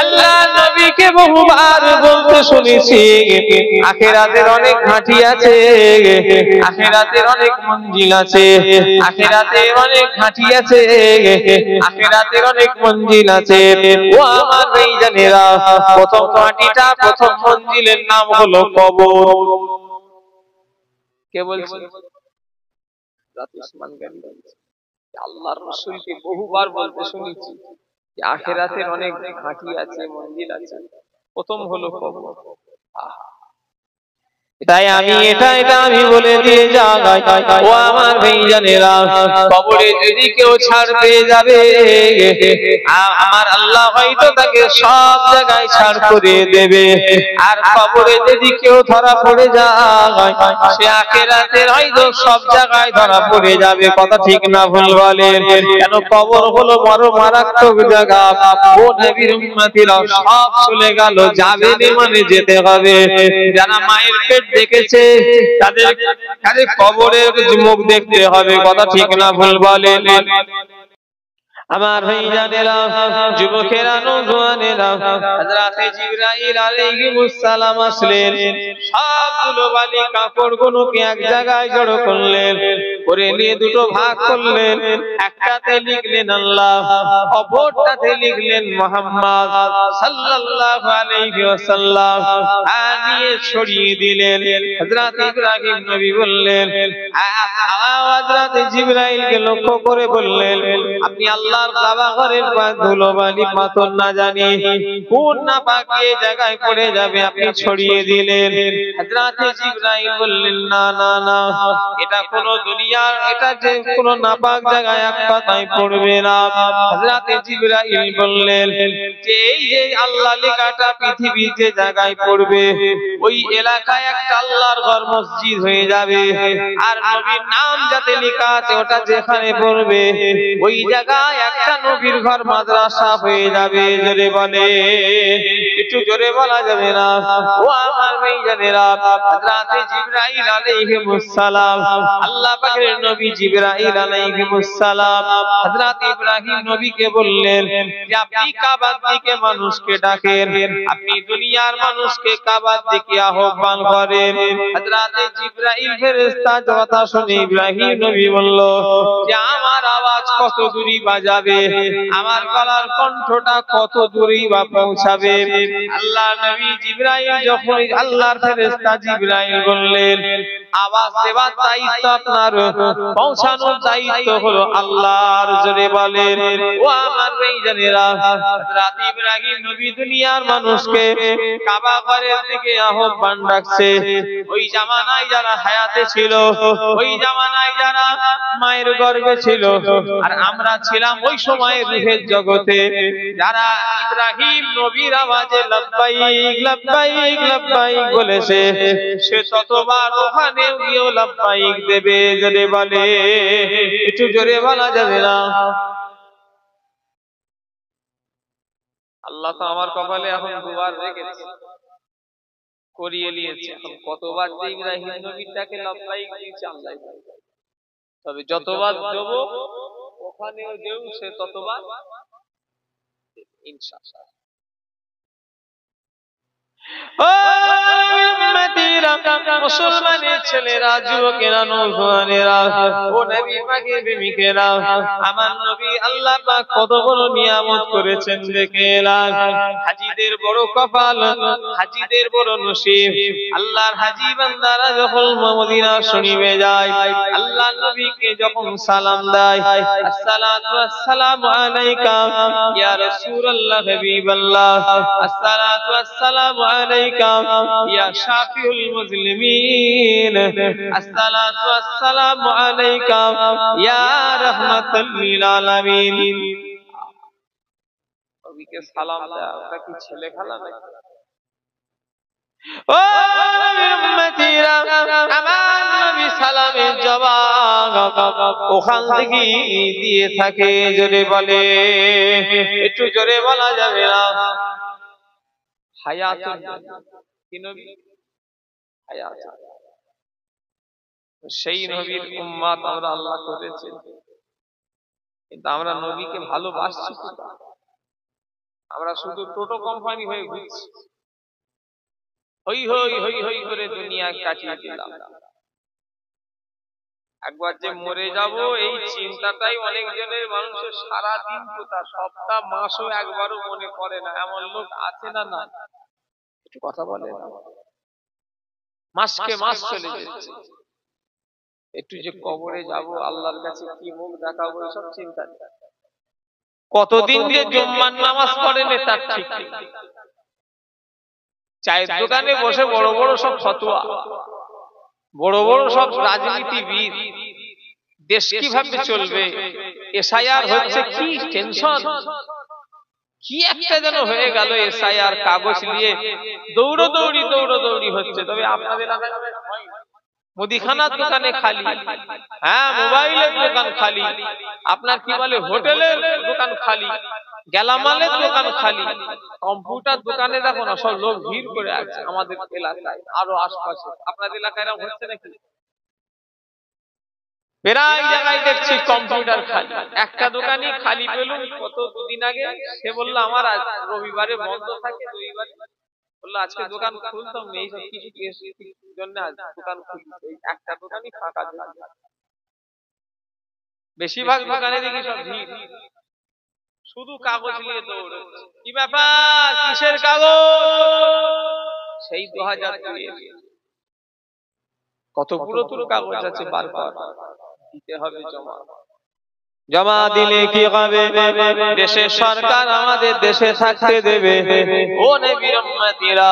আল্লাহর নবীকে বহুবার বলতে শুনেছি আখিরাতের অনেক ঘাঁটি আছে, আখিরাতের অনেক মঞ্জিল আছে, আখিরাতের অনেক ঘাঁটি আছে, আখিরাতের অনেক মঞ্জিল আছে। ও আমার ভাইজানেরা, প্রথম ঘাঁটিটা, প্রথম মঞ্জিলের নাম হলো কবর। কে বলছে? উসমান গনি বলছে। আল্লাহর রাসূলকে বহুবার বলতে শুনেছি যে আখিরাতের অনেক ঘাঁটি আছে, মঞ্জিল আছে, প্রথম হলো কবর। তাই আমি এটা আমি বলে দিয়ে যাই, ও আমার ভাইজানেরা, কবরে যদি কেউ ছাড় পেয়ে যাবে, আমার আল্লাহ হয়তো তাকে সব জায়গায় ছাড় করে দেবে। আর কবরে যদি কেউ ধরা পড়ে যায়, সে আখিরাতের হয়তো সব জায়গায় ধরা পড়ে যাবে। কথা ঠিক না ভুল বলেন? কেন কবর হলো বড় মারাত্মক জায়গা। ও নবীর উম্মতিরা, সব চলে গেল, যাবে মানে যেতে হবে। যারা মায়ের পেট দেখেছে তাদের কবরের মুখ দেখতে হবে। কথা ঠিক না ভুল বলেন? আমার ভাইজানেরা, যুবকেরা, নওজোয়ানেরা, হযরত জিবরাইল আলাইহিস সালাম আসলেন, সবগুলো বালি কাপড়গুলোকে এক জায়গায় জড়ো করলেন, করে নিয়ে দুটো ভাগ করলেন। একটাতে লিখলেন আল্লাহ, অপরটাতে লিখলেন মুহাম্মদ সাল্লাল্লাহু আলাইহি ওয়াসাল্লাম, আর নিয়ে ছড়িয়ে দিলেন। হযরত ইব্রাহিম নবী বললেন, হযরত জিবরাইলকে লক্ষ্য করে বললেন, আপনি আল্লাহর কাবা ঘরের ধুলোবালি পাথর না জানি কোন নাপাক জায়গায় পড়ে যাবে, আপনি ছড়িয়ে দিলেন। হযরত জিবরাইল বললেন, না না না, এটা কোন দুনিয়ার, এটা যে কোন নাপাক জায়গায় এক পাতায় পড়বে না। হযরত জিবরাইল বললেন যে এই যে আল্লাহ লেখাটা পৃথিবীর যে জায়গায় পড়বে, ওই এলাকায় একটা আল্লাহর ঘর মসজিদ হয়ে যাবে। আর নবীর নাম যাতে লেখা আছে ওটা যেখানে পড়বে, ওই জায়গায় একটা নবীর ঘর মাদ্রাসা হয়ে যাবে। জোরে বলে, একটু জোরে বলা যাবে না? ও আমার ভাইজানেরা, হযরত জিবরাইল আলাইহিস সালাম, আল্লাহ পাকের নবী জিবরাইল আলাইহিস সালাম হযরত ইব্রাহিম নবীকে বললেন যে আপনি কাবার দিকে মানুষকে ডাকেন, আপনি দুনিয়ার মানুষকে কাবার দিকে আহ্বান করেন। হযরত জিবরাইল ফেরেশতা কথা শুনে ইব্রাহিম নবী বলল যে আমার আওয়াজ কত দূরই বাজাবে, আমার গলার কণ্ঠটা কত দূরই বা পৌঁছাবে। আল্লাহ নবী জিবরাইল যখন আল্লাহর ফেরেশতা জিবরাইল বললেন আওয়াজ দেওয়ার দায়িত্ব আপনার, পৌঁছানোর দায়িত্ব হলো আল্লাহর। জোরে বলেন ও আমার ভাইজানেরা, হযরত ইব্রাহিম নবী দুনিয়ার মানুষকে কাবা ঘরের দিকে আহ্বান রাখছে। ওই জামানায় যারা হায়াতে ছিল, ওই জামানায় যারা মায়ের গর্ভে ছিল, আর আমরা ছিলাম ওই সময় রূহের জগতে, যারা ইব্রাহিম নবীর আওয়াজে লাব্বাইক লাব্বাইক লাব্বাইক বলেছে, সে ততবার ওখানে গিয়েও লাব্বাইক দেবে। জোরে বলে, একটু জোরে বলা যাবে না? আল্লাহ তো আমার কপালে এখন দুবার রেখেছে, করিয়ে নিয়েছে। এখন কতবার যে ইব্রাহিম নবীটাকে লাব্বাইক দিয়েছে আল্লাহ, তবে যতবার দেব ওখানেও যেও সে ততবার ইনশাআল্লাহ। ও উম্মতিরা, মুসলমানের ছেলেরা, যুবকেরা, নওজওয়ানেরা, ও নবী পাকের প্রেমিকেরা, আমার নবী আল্লাহ পাক কত বড় নিয়ামত করেছেন দেখে এলাম। হাজীদের বড় কপাল, হাজীদের বড় নসিব। আল্লাহর হাজী বান্দারা যখন মদিনা শরীফে যায়, আল্লাহ নবীকে যখন সালাম দেয়, আসসালাতু আসসালামু আলাইকা ইয়া রাসূলুল্লাহ হাবিবাল্লাহ, আসসালাতু আসসালামু আলাইকা ইয়া শাফিউল মুসলিমিন, আসসালাতু আসসালামু আলাইকা ইয়া রাহমাতাল লিল আলামিন। নবীকে সালাম দেয়া ওটা কি ছেলে খেলা নাকি? ও উম্মতিরা, আমার নবী সালামের জবাব ওখান থেকে দিয়ে থাকে। জোরে বলে, একটু জোরে বলা যাবে না? হায়াতুন কি নবী? হায়াতুন। সেই নবীর উম্মত আমরা আল্লাহ করেছে, কিন্তু আমরা নবীকে ভালোবাসছি না। আমরা শুধু টোটো কোম্পানি হয়ে ঘুরছি, হই হই হই হই করে দুনিয়া কাটিয়ে দিলাম। একবার যে মরে যাব এই চিন্তাটাই অনেক জনের মানুষের সারা দিন, তার সপ্তাহ মাসও একবারও মনে করে না। এমন লোক আছে না? না, একটু কথা বলে না। মাসকে মাস চলে যাচ্ছে, একটু যে কবরে যাব, আল্লাহর কাছে কি মুখ দেখাবো, সব চিন্তা। কতদিন যে জুম্মার নামাজ পড়েন তার ঠিক নেই। চায়ের দোকানে বসে বড় বড় সব ফতোয়া, বড় বড় সব রাজনীতিবিদ, দেশ কিভাবে চলবে, এসআইআর হচ্ছে, কি টেনশন, কি একটা যেন হয়ে গেল। এসআইআর কাগজ নিয়ে দৌড়দৌড়ি হচ্ছে। তবে আপনাদের মুদিখানার দোকানে খালি, হ্যাঁ মোবাইলের দোকান খালি, আপনার কি বলে হোটেলের দোকান খালি, গেলামালের দোকান খালি, কম্পিউটার দোকানে দেখো না সব লোক ভিড় করে আছে। আমাদের এলাকায় আরো আশপাশে, আপনাদের এলাকায় এরকম হচ্ছে নাকি? প্রায় জায়গায় দেখছি কম্পিউটার খালি। একটা দোকানই খালি পেলুম কত দুদিন আগে, সে বললো আমার রবিবারে বন্ধ থাকে, রবিবারে বললো আজকে দোকান খুলতাম, এই সব কিছু জন্য দোকান খুলতে, একটা দোকানই ফাঁকা। বেশিরভাগ দোকানে দেখি সব ভিড়, শুধু কাগজ নিয়ে দৌড়। কি ব্যাপার, কিসের কাগজ? সেই 2002 কত পুরাতন কাগজ আছে, বার কর দিতে হবে জমা। জমা দিলে কি হবে? দেশের সরকার আমাদের দেশে থাকতে দেবে। ও নবীর উম্মতিরা,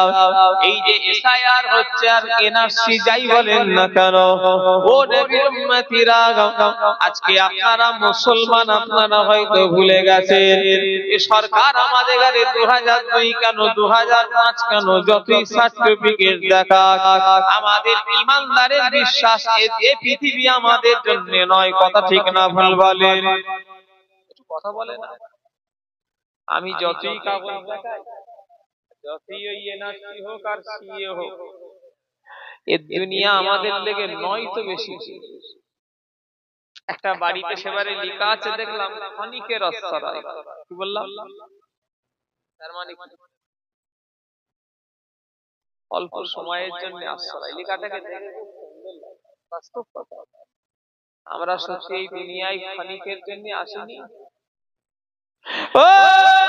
এই যে এসআইআর হচ্ছে আর এনআরসি যাই বলেন না কেন, ও নবীর উম্মতিরা, আজকে আপনারা মুসলমান, আপনারা হয়তো ভুলে গেছেন এই সরকার আমাদের গায়ে 2002 কেন 2005 কেন যতই সার্টিফিকেট দেখা, আমাদের ইমানদারের বিশ্বাস এই পৃথিবী আমাদের জন্য নয়। কথা ঠিক না ভুল বলেন? কথা বলে না? আমি যতই কাগজ দেখাই, যতই ওই এনআরসি হোক আর সিএ হোক, এই দুনিয়া আমাদের লেগে নয় তো বেশি। একটা বাড়িতে সেবারে লেখা আছে দেখলাম, ক্ষণিকের আশ্রয়। কি বললাম? তার মানে অল্প সময়ের জন্য আশ্রয়। লেখাটাকে বাস্তব কথা। আমরা সত্যি এই দুনিয়ায় ক্ষণিকের জন্য আসিনি, ও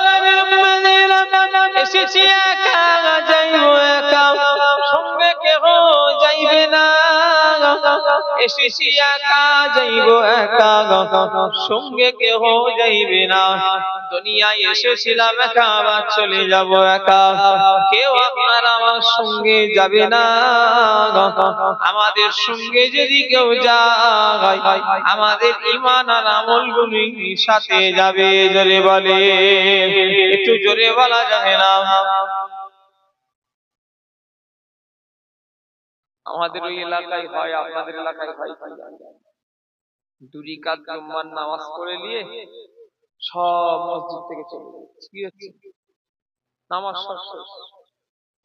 নবীর উম্মতেরা, এসেছি একা যাইব একা, সঙ্গে কেহ যাইবে না। এসেছি একা যাইব একা, সঙ্গে কেহ যাইবে না। দুনিয়ায় এসেছিলাম একা, আবার চলে যাব একা, কেউ আপনার আমার সঙ্গে যাবে না। আমাদের সঙ্গে যদি কেউ যায়, আমাদের ঈমান আর আমলগুলি সাথে যাবে। জোরে বলে, একটু জোরে বলা যাবে না? আমাদের ওই এলাকায় হয়, আপনাদের এলাকায় হয়? দুই রাকাত জুম্মার নামাজ পড়ে নিয়ে সব মসজিদ থেকে চলে যাচ্ছে। কি হচ্ছে? নামাজ শেষ।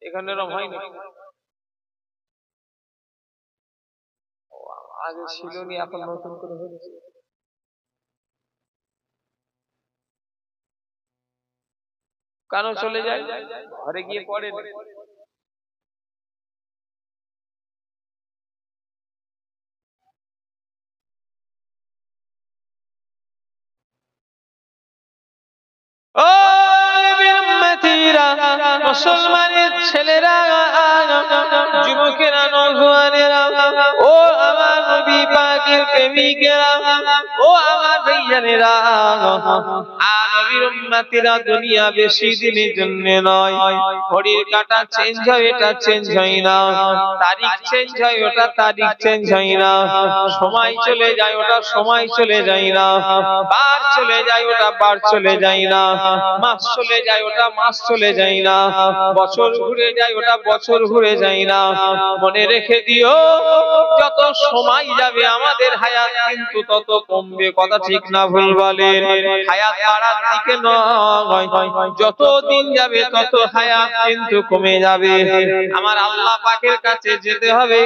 এখানে এরকম হয় না? আগে ছিল নি, এখন নতুন করে হয়েছে। কেন চলে যায়? ঘরে গিয়ে পড়ে। ও মুসলমানের ছেলেরা, যুবকেরা, নওজোয়ানেরা, ও আমার নবী পাকের প্রেমিকেরা, ও আমার ভাইজানেরা, নবীর উম্মতিরা, দুনিয়া বেশি দিনের জন্য নয়। ঘড়ির কাঁটা চেঞ্জ হয়, এটা চেঞ্জ হয় না। তারিখ চেঞ্জ হয়, ওটা তারিখ চেঞ্জ হয় না। সময় চলে যায়, ওটা সময় চলে যায় না। বার চলে যায়, ওটা বার চলে যায় না। মাস চলে যায়, ওটা মাস চলে যায় না। বছর ঘুরে যায়, ওটা বছর ঘুরে যায় না। মনে রেখে দিও, যত সময় যাবে আমাদের হায়াত কিন্তু তত কমবে। কথা ঠিক না ভুল বলে? হায়াত বাড়ার দিকে নয়, যত দিন যাবে তত হায়াত কিন্তু কমে যাবে। আমার আল্লাহ পাকের কাছে যেতে হবে।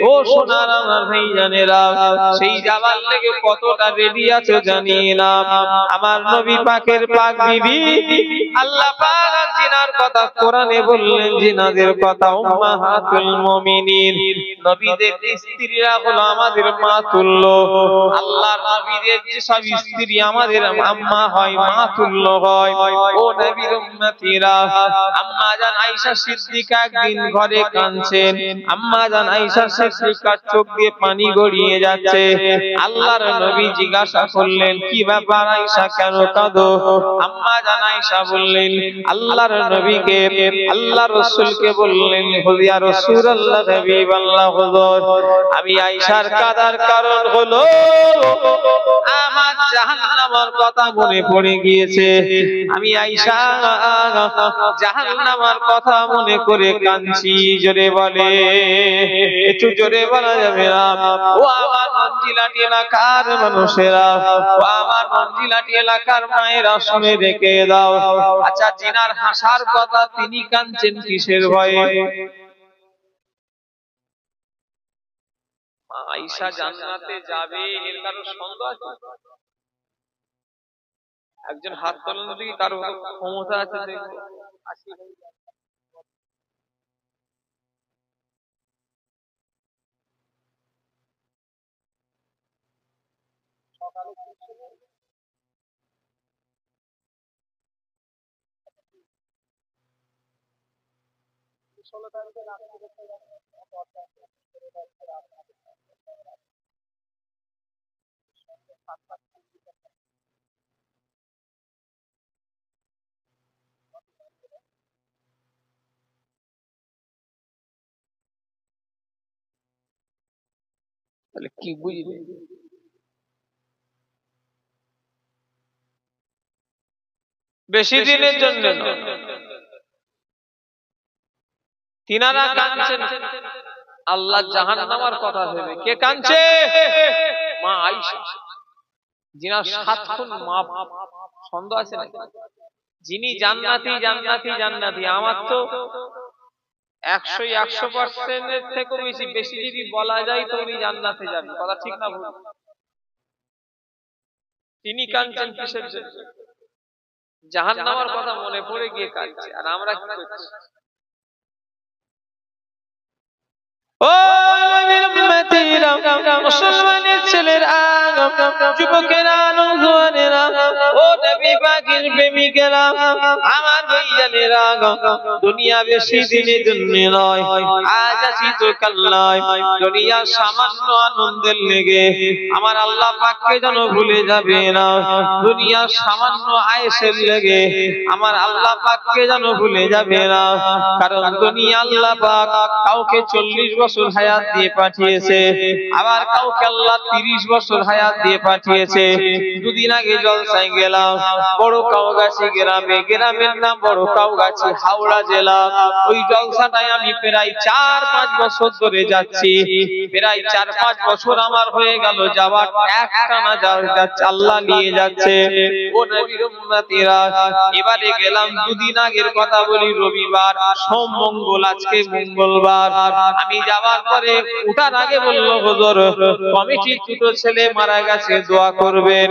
ও সোনার আমার ভাইজানেরা, সেই যাবার লেগে কতটা রেডি আছো জানি না। আমার নবী পাকের পাক বিবি, আল্লাহ পাক জিনার কথা কোরআনে বললেন, জিনাদের কথা উম্মাহাতুল মুমিনিন। নবীদের স্ত্রীরা হলো আমাদের মা তুল্য। আল্লাহর নবীদের যে সব স্ত্রী আমাদের আম্মা হয়, মা তুল্য হয়। ও নবীর উম্মতিরা, আম্মা জান আয়েশা সিদ্দিকা একদিন ঘরে কাঁদছেন। আম্মা জান আয়েশা সিদ্দিকার চোখ দিয়ে পানি গড়িয়ে যাচ্ছে। আল্লাহর নবী জিজ্ঞাসা করলেন, কি ব্যাপার আয়েশা, কেন কাঁদো? আম্মা জান আয়েশা বললেন, আল্লাহর নবীকে, আল্লাহ রাসূলকে বললেন, ইয়া রাসূলুল্লাহ, হাবিবাল্লাহ, হুজুর, আমি আয়েশার কাঁদার কারণ হলো আমার জাহান্নামের কথা মনে পড়ে গিয়েছে। আমি আয়েশা জাহান্নামের কথা মনে করে কাঁদছি। জোরে বলে, একটু জোরে বলা যাবে না? ও আমার মঞ্জিলাটি এলাকার মানুষেরা, ও আমার মঞ্জিলাটি এলাকার মায়েরা, শুনে রেখে দাও। আচ্ছা, জিনার হাসার কথা, তিনি কাঁদছেন কিসের ভয়ে? আয়েশা জান্নাতে যাবে, এর কারো সন্দেহ আছে? একজন হাত তোলেন দেখি, কারো ক্ষমতা আছে দেখো। তাহলে কি বুঝলে? বেশি দিনের জন্য তিনারা কাঁদছেন আল্লাহ জাহান্নামের কথা ভেবে। কে কাঁদছে? মা আয়েশা, যিনার 7 খুন মাপ। সন্দেহ আছে না? যিনি জান্নাতি জান্নাতি জান্নাতি, আমার তো 100% এর থেকে বেশি যদি বলা যায় তো উনি জান্নাতে যাবেন। কথা ঠিক না ভুল? তিনি কাঁদছেন কিসের জন্য? জাহান্নামের কথা মনে পড়ে গিয়ে কাঁদছে। আর আমরা কি করছি? ও নবীর উম্মতিরা, মুসলমানের ছেলেরা, যুবকেরা নওজোয়ানেরা ও নবী পাকের প্রেমিকেরা আমার ভাইজানেরা দুনিয়া বেশি দিনের জন্য নয় আজ আছি তো কাল নয় দুনিয়া সামান্য আনন্দের লেগে আমার আল্লাহ পাককে যেন ভুলে যাবে না দুনিয়া সামান্য আয়েশের লেগে আমার আল্লাহ পাককে যেন ভুলে যাবে না কারণ দুনিয়া আল্লাহ পাক কাউকে 40 বছর হায়াত দিয়ে পাঠিয়েছে আবার কাউকে আল্লাহ 30 বছর হায়াত দিয়ে পাঠিয়েছে দুদিন আগে জলসায় গেলাম বড় কাউগাছি গ্রামে গ্রামের নাম বড় কাউগাছি হাওড়া জেলা ওই জলসাটায় আমি প্রায় 4-5 বছর ধরে যাচ্ছি প্রায় 4-5 বছর আমার হয়ে গেল যাওয়ার একটানা যাচ্ছে আল্লাহ নিয়ে যাচ্ছে ও নবীর উম্মতিরা এবারে গেলাম দুদিন আগের কথা বলি রবিবার সোম মঙ্গল আজকে মঙ্গলবার আমি যাওয়ার পরে উঠার আগে বলল হুজুর কমিটির ছোট ছেলে মারা গেছে দোয়া করবেন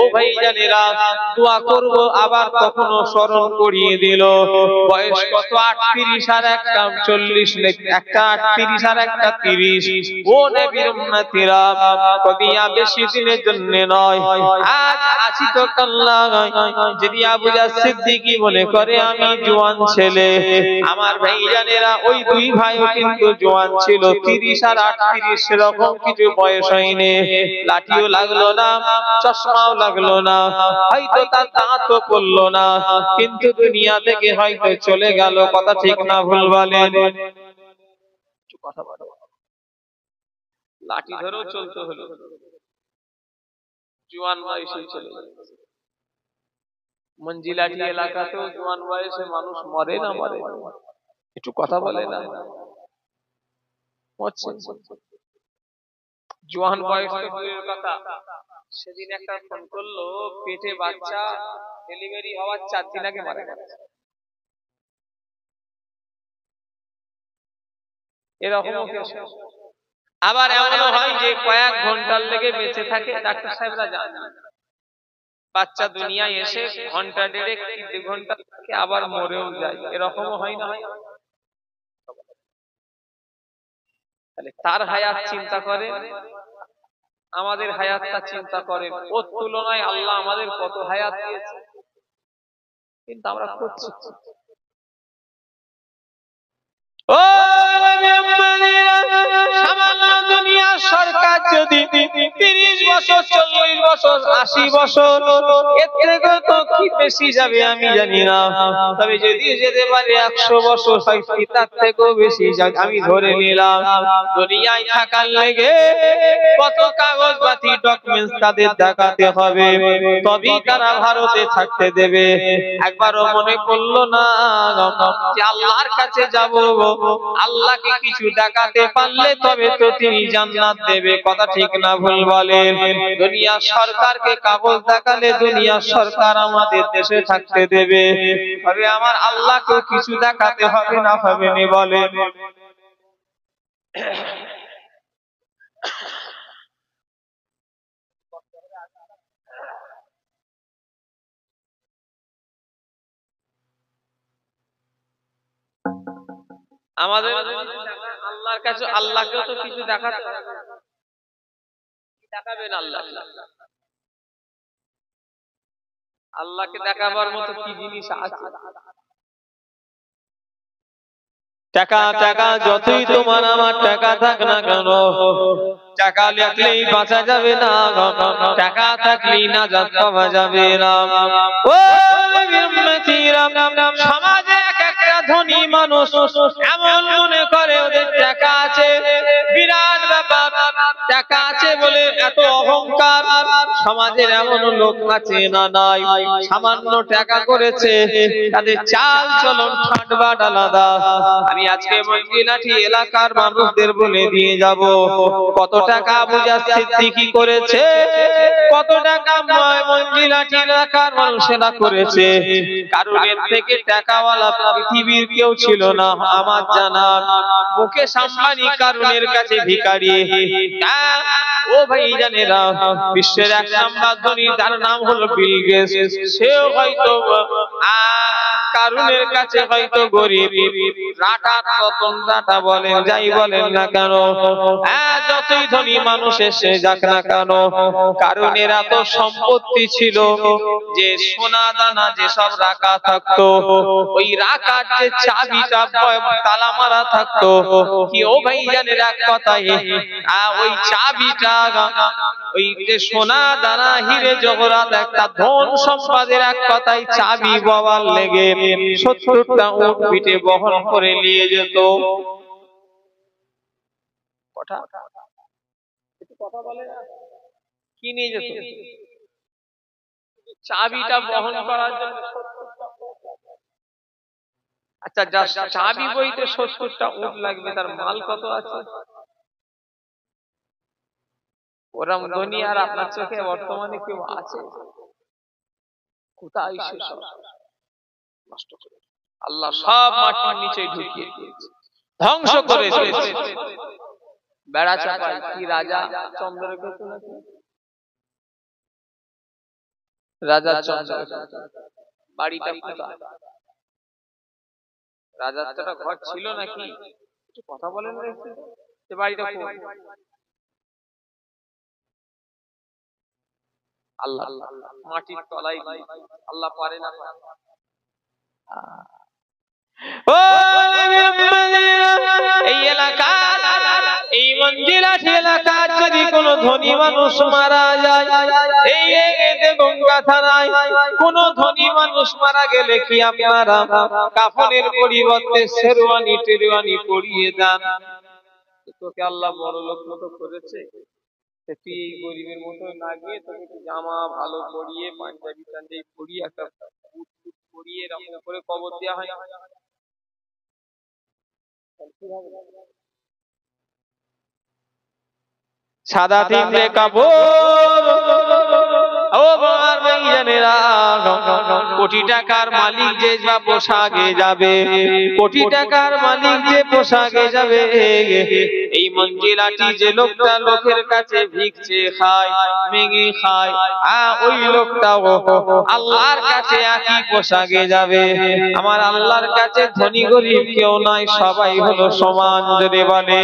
ও ভাইজানেরা দোয়া করব আবার কখনো স্মরণ করিয়ে দিল বয়স কত 38 আর একটা 40 একটা 38 আর একটা 30 ও নবীর উম্মতিরা কদিয়া বেশি দিনের জন্য নয় আজ আছি তো কাল্লা যদি আবু জাহ সিদ্দিকী মনে করে আমি জওয়ান ছেলে আমার ভাইজানেরা ওই দুই ভাইও কিন্তু জওয়ান ছিল 30 আর 38 এরকম কিছু বয়স হয়নি লাঠিও লাগলো না চশমাও লাগলো না হয়তো তার দাঁতও পড়লো না কিন্তু দুনিয়া থেকে হয়তো চলে গেল কথা ঠিক না ভুল বলেন কথা বলো লাঠি ধরেও চলতে হলো জওয়ান বয়সে চলে মঞ্জিলাটি এলাকাতেও জওয়ান বয়সে মানুষ মরে না মরে একটু কথা বলে না জওয়ান বয়সে কথা সেদিন একটা ফোন করলো পেটে বাচ্চা ডেলিভারি হওয়ার 4 দিন আগে মারা গেছে এরকমও কেসে আবার এমনও হয় যে কয়েক ঘন্টার লেগে বেঁচে থাকে ডাক্তার সাহেবরা জানে বাচ্চা দুনিয়ায় এসে ঘন্টা দেড়েক 2 ঘন্টা থেকে আবার মরেও যায় এরকমও হয় না তাহলে তার হায়াত চিন্তা করে আমাদের হায়াতটা চিন্তা করেন ওর তুলনায় আল্লাহ আমাদের কত হায়াত দিয়েছে কিন্তু আমরা করছি ও সামান্য দুনিয়ার সরকার যদি 30 বছর 40 বছর 80 বছর এর থেকে তো কি বেশি যাবে আমি জানি না তবে যদি যেতে পারে 100 বছর হয়তো তার থেকেও বেশি যাবে আমি ধরে নিলাম দুনিয়ায় থাকার লেগে কত কাগজপাতি ডকুমেন্টস তাদের দেখাতে হবে তবেই তারা ভারতে থাকতে দেবে একবারও মনে করলো না যে আল্লাহর কাছে যাব আল্লাহকে কিছু দেখাতে পারলে তবে তো তিনি জান্নাত দেবে কথা ঠিক না ভুল বলেন দুনিয়ার সরকারকে কাগজ দেখালে দুনিয়ার সরকার আমাদের দেশে থাকতে দেবে তবে আমার আল্লাহকে কিছু দেখাতে হবে না হবে না বলেন আমাদের আল্লাহর কাছে আল্লাহকেও তো কিছু দেখাতে দেখাবেন আল্লাহকে দেখাবার মতো কি জিনিস আছে টাকা টাকা যতই তোমার আমার টাকা থাক না কেন টাকা লাগলেই বাঁচা যাবে না টাকা থাকলেই নাজাত পাওয়া যাবে না ও সমাজে একটা ধনী মানুষ এমন মনে করে ওদের টাকা আছে বিরাট ব্যাপার টাকা আছে বলে এত অহংকার সমাজের এমন লোক আছে না নাই সামান্য টাকা করেছে তাদের চাল চলন ঠাটবাট আলাদা আমি আজকে মঞ্জিলাটি এলাকার মানুষদের বলে দিয়ে যাব কত টাকা আবু জাহ সিদ্দিকী করেছে কত টাকা মঞ্জিলাটি এলাকার মানুষেরা করেছে কারণ এর থেকে টাকাওয়ালা পৃথিবীর কেউ ছিল না আমার জানা মুকেশ আম্বানি কারণের কাছে ভিখারি ও ভাইজানেরা বিশ্বের 1 নাম্বার ধনী তার নাম হলো বিল গেটস সেও হয়তো কারুনের কাছে হয়তো গরিব, রাটা রতন টাটা বলেন, যাই বলেন না কেন, যতই ধনী মানুষ এসে যাক না কেন, কারুনের এত সম্পত্তি ছিল যে সোনা দানা যেসব রাখা থাকতো, ওই রাখার যে চাবিটা তালা মারা থাকতো, কি ও ভাইজানের এক কথায় ওই চাবিটা, ওই যে সোনা দানা হিরে জহরাত একটা ধন সম্পদের এক কথায় চাবি বাবার লেগে 70টা উট পিঠে বহন করে নিয়ে যেত। কথা বলে না, কি নিয়ে যেত? চাবিটা বহন করার জন্য। আচ্ছা, যার চাবি বইতে 70টা উট লাগবে, তার মাল কত আছে? ওরম দুনিয়ার আপনার চোখে বর্তমানে কেউ আছে? কোথায় সেসব নষ্ট করে আল্লাহ সব মাটির নিচে ঢুকিয়ে দিয়েছে, ধ্বংস করে দিয়েছে। বেড়া চাপায় কি রাজা চন্দ্রকেতু নাকি? রাজা চন্দ্রকেতু বাড়িটা কোথায়? রাজার তো ঘর ছিল নাকি? একটু কথা বলেন না, যে বাড়িটা কোথায়? আল্লাহ মাটির তলায় আল্লাহ পারে না। এই এলাকা, এই মঞ্জিলাটি এলাকার যদি কোনো ধনী মানুষ মারা যায়, এই দেবঙ্গা থানায় কোনো ধনী মানুষ মারা গেলে কি আপনারা কাফনের পরিবর্তে শেরওয়ানি টেরওয়ানি পরিয়ে দেন? তোকে আল্লাহ বড় লোক মতো করেছে, তুই এই গরিবের মতো না গিয়ে তোকে জামা ভালো পরিয়ে, পাঞ্জাবি টাঞ্জাবি পরিয়ে, একটা বুট টুট পরিয়ে এরকম করে কবর দেওয়া হয়। সাদা তিনটে কাপড়, ও বাবার ভাইজানেরা, কোটি টাকার মালিক যে যা পোশাকে যাবে, কোটি টাকার মালিক যে পোশাকে যাবে, এই মঞ্জিলাটি যে লোকটা লোকের কাছে ভিক্ষে খায়, মেঙে খায়, ওই লোকটাও আল্লাহর কাছে একই পোশাকে যাবে। আমার আল্লাহর কাছে ধনী গরিব কেউ নাই, সবাই হলো সমান। যদি বলে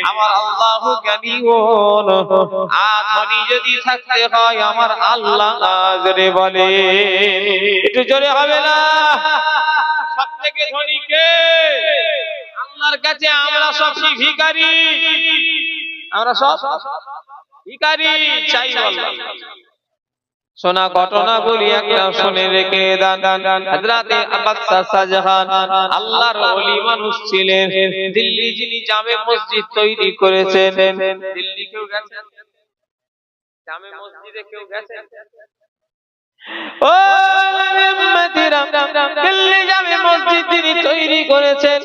আমার আল্লাহ জ্ঞানী, ধনী যদি থাকতে হয় আমার আল্লাহ, যদি বলে একটু জোরে হবে না? সব থেকে ধনী কে? আল্লাহর কাছে আমরা সব ভিখারি, আমরা সব ভিখারি, চাই আল্লাহ। শোনা ঘটনা বলি, একটা শুনে রেখে দেন। হযরতে বাদশাহ শাহজাহান আল্লাহর ওলি মানুষ ছিলেন। দিল্লি যিনি জামে মসজিদ তৈরি করেছেন, দিল্লি কেউ গেছেন? জামে মসজিদে কেউ গেছেন? ও উম্মতিরা, দিল্লি জামে মসজিদ যিনি তৈরি করেছেন,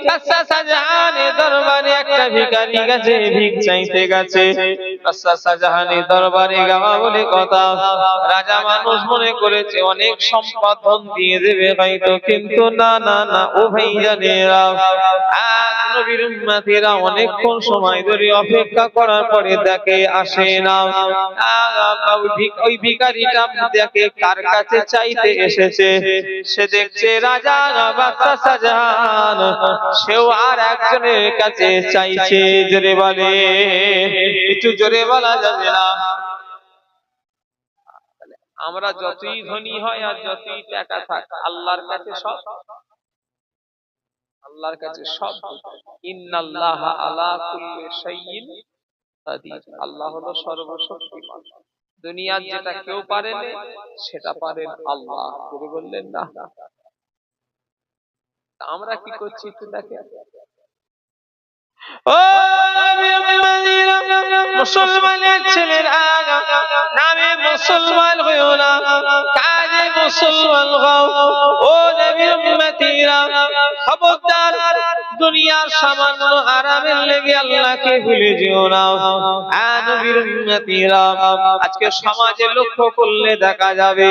বাদশাহ শাহজাহানের দরবারে একটা ভিখারি গেছে, ভিক চাইতে গেছে। বাদশাহ শাহজাহানের দরবারে যাওয়া বলে কথা, রাজা মানুষ মনে করেছে অনেক সম্পদ ধন দিয়ে দেবে হয়তো, কিন্তু না না না, ও ভাইজানেরা, নবীর উম্মতিরা অনেকক্ষণ সময় ধরে অপেক্ষা করার পরে দেখে আসে না। ওই ভিখারিটা দেখে কার কাছে চাইতে এসেছে, সে দেখছে রাজা বাদশাহ শাহজাহান, সেও আর একজনের কাছে চাইছে। জোরে বলে, একটু জোরে বলা যাবে না? আমরা যতই ধনী হয় আর যতই টাকা থাক, আল্লাহর কাছে সব, আল্লাহর কাছে সব। ইন্নাল্লাহা আলা কুল্লি শাইইন কাদির, আল্লাহ হলো সর্বশক্তিমান। দুনিয়ার যেটা কেউ পারে না সেটা পারেন আল্লাহ। করে বললেন না? আমরা কি করছি একটু দেখেন। ও মুসলমানের ছেলেরা, নামে মুসলমান হইও না, কাজে মুসলমান হও। ও নবীর উম্মতিরা, খবরদার, দুনিয়ার সামান্য আরামের লেগে আল্লাহকে ভুলে যেও না। নবীর উম্মতিরা, আজকে সমাজে লক্ষ্য করলে দেখা যাবে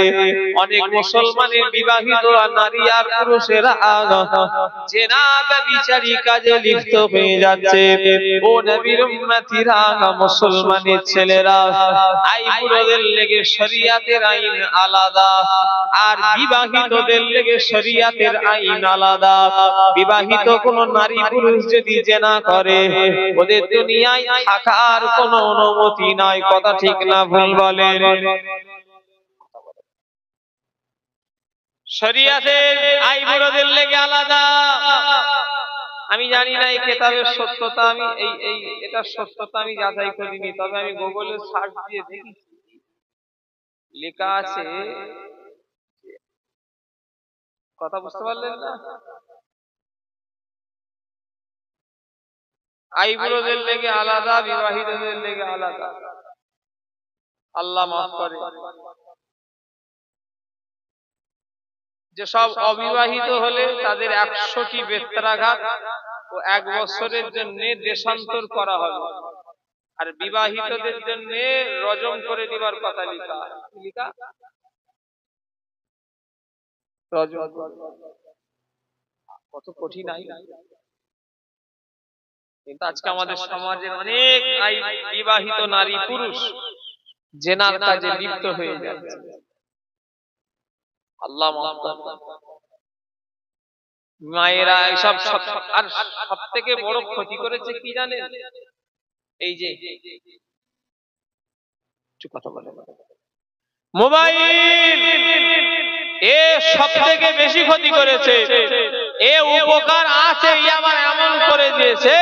অনেক মুসলমানের বিবাহিত নারী আর পুরুষেরা জেনা ব্যভিচারী কাজে লিপ্ত হয়ে যাচ্ছে। আছে। ও নবীর উম্মতিরা, মুসলমানের ছেলেরা, আই বুড়োদের লেগে শরিয়াতের আইন আলাদা, আর বিবাহিতদের লেগে শরিয়াতের আইন আলাদা। বিবাহিত কোন নারী পুরুষ যদি জিনা করে, ওদের দুনিয়ায় থাকার কোনো অনুমতি নাই। কথা ঠিক না ভুল বলেন? শরিয়াতের আইন বুড়োদের লেগে আলাদা। আমি জানি না এই কিতাবের সত্যতা, আমি এটা সত্যতা আমি যাচাই করিনি, তবে আমি গুগলে সার্চ দিয়ে দেখেছি, লেখা আছে। কথা বুঝতে পারলেন না? আইবুড়োদের লেগে আলাদা, বিবাহিতদের লেগে আলাদা। আল্লাহ মাফ করে। যেসব অবিবাহিত হলে তাদের 100টি বেত্রাঘাত ও 1 বছরের জন্য দেশান্তর করা হবে, আর বিবাহিতদের জন্য রজম করে দিবার কথা লেখা। রজম কত কঠিন আইন! কিন্তু আজকে আমাদের সমাজের অনেক বিবাহিত নারী পুরুষ জিনার কাজে লিপ্ত হয়ে যাচ্ছে। আল্লাহ মাফ করুন। মায়েরা এসব, আর সব থেকে বড় ক্ষতি করেছে কি জানেন? এই যে কথা বলে মোবাইল, এ সব থেকে বেশি ক্ষতি করেছে। এ উপকার আছে, আবার এমন করে দিয়েছে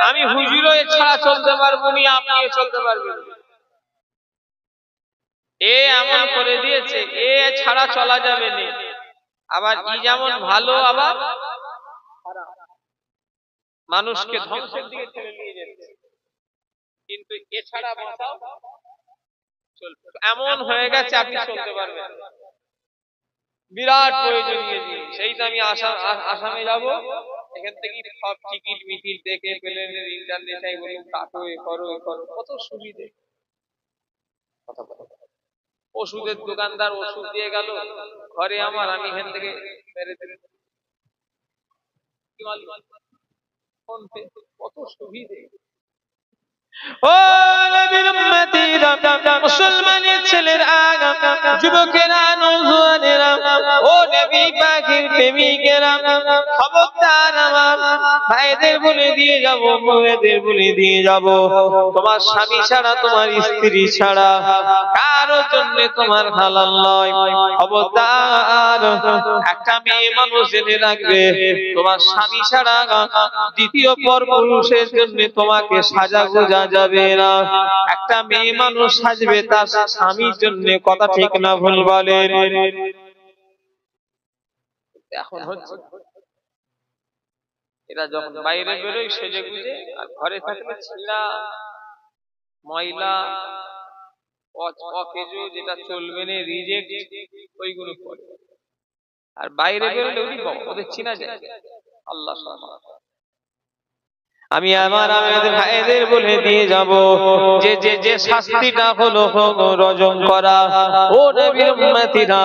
আমি হুজুরও ছাড়া চলতে পারবো না, আপনিও চলতে পারবেন। এ এমন করে দিয়েছে, এ ছাড়া চলা যাবে না। আবার ই যেমন ভালো, আবার মানুষকে ধ্বংসের দিকে ঠেলে নিয়ে যাচ্ছে। কিন্তু এছাড়া বাঁচাও চলবে, এমন হয়ে গেছে আপনি চলতে পারবেন। বিরাট প্রয়োজনীয় জিনিস। সেই তো আমি আসামে যাব, এখান থেকে সব টিকিট মিটিট দেখে প্লেনের ইন্টারনেট বলুন, কাটো, এ করো, কত সুবিধে। ওষুধের দোকানদার ওষুধ দিয়ে গেল ঘরে আমার, আমি এখান থেকে কত সুবিধে। ও নবীর উম্মতিরা, মুসলমানের ছেলেরা, যুবকেরা, নওজোয়ানেরা, ও নবী পাকের প্রেমিকেরা, খবরদার আমার ভাইদের বলে দিয়ে যাব, মেয়েদের বলে দিয়ে যাব, তোমার স্বামী ছাড়া, তোমার স্ত্রী ছাড়া কারোর জন্য তোমার হালাল নয়। খবরদার, একটা মেয়ে মানুষ জেনে রাখবে, তোমার স্বামী ছাড়া দ্বিতীয় পর পুরুষের জন্য তোমাকে সাজা গোজা যাবে না। একটা মেয়ে মানুষ সাজবে তার স্বামীর জন্য। কথা ঠিক না ভুল বলেন? এখন হচ্ছে এরা যখন বাইরে বেরোয় সেজে গুজে, আর ঘরে থাকলে ছিলা ময়লা অকেজো, যেটা চলবে না, রিজেক্ট, ওইগুলো করে। আর বাইরে বেরোলে ওদের চিনা যায়। আল্লাহ আমি আমার আমাদের ভাইদের বলে দিয়ে যাব যে যে যে শাস্তিটা হলো রজম করা। ও নবীর উম্মতিরা,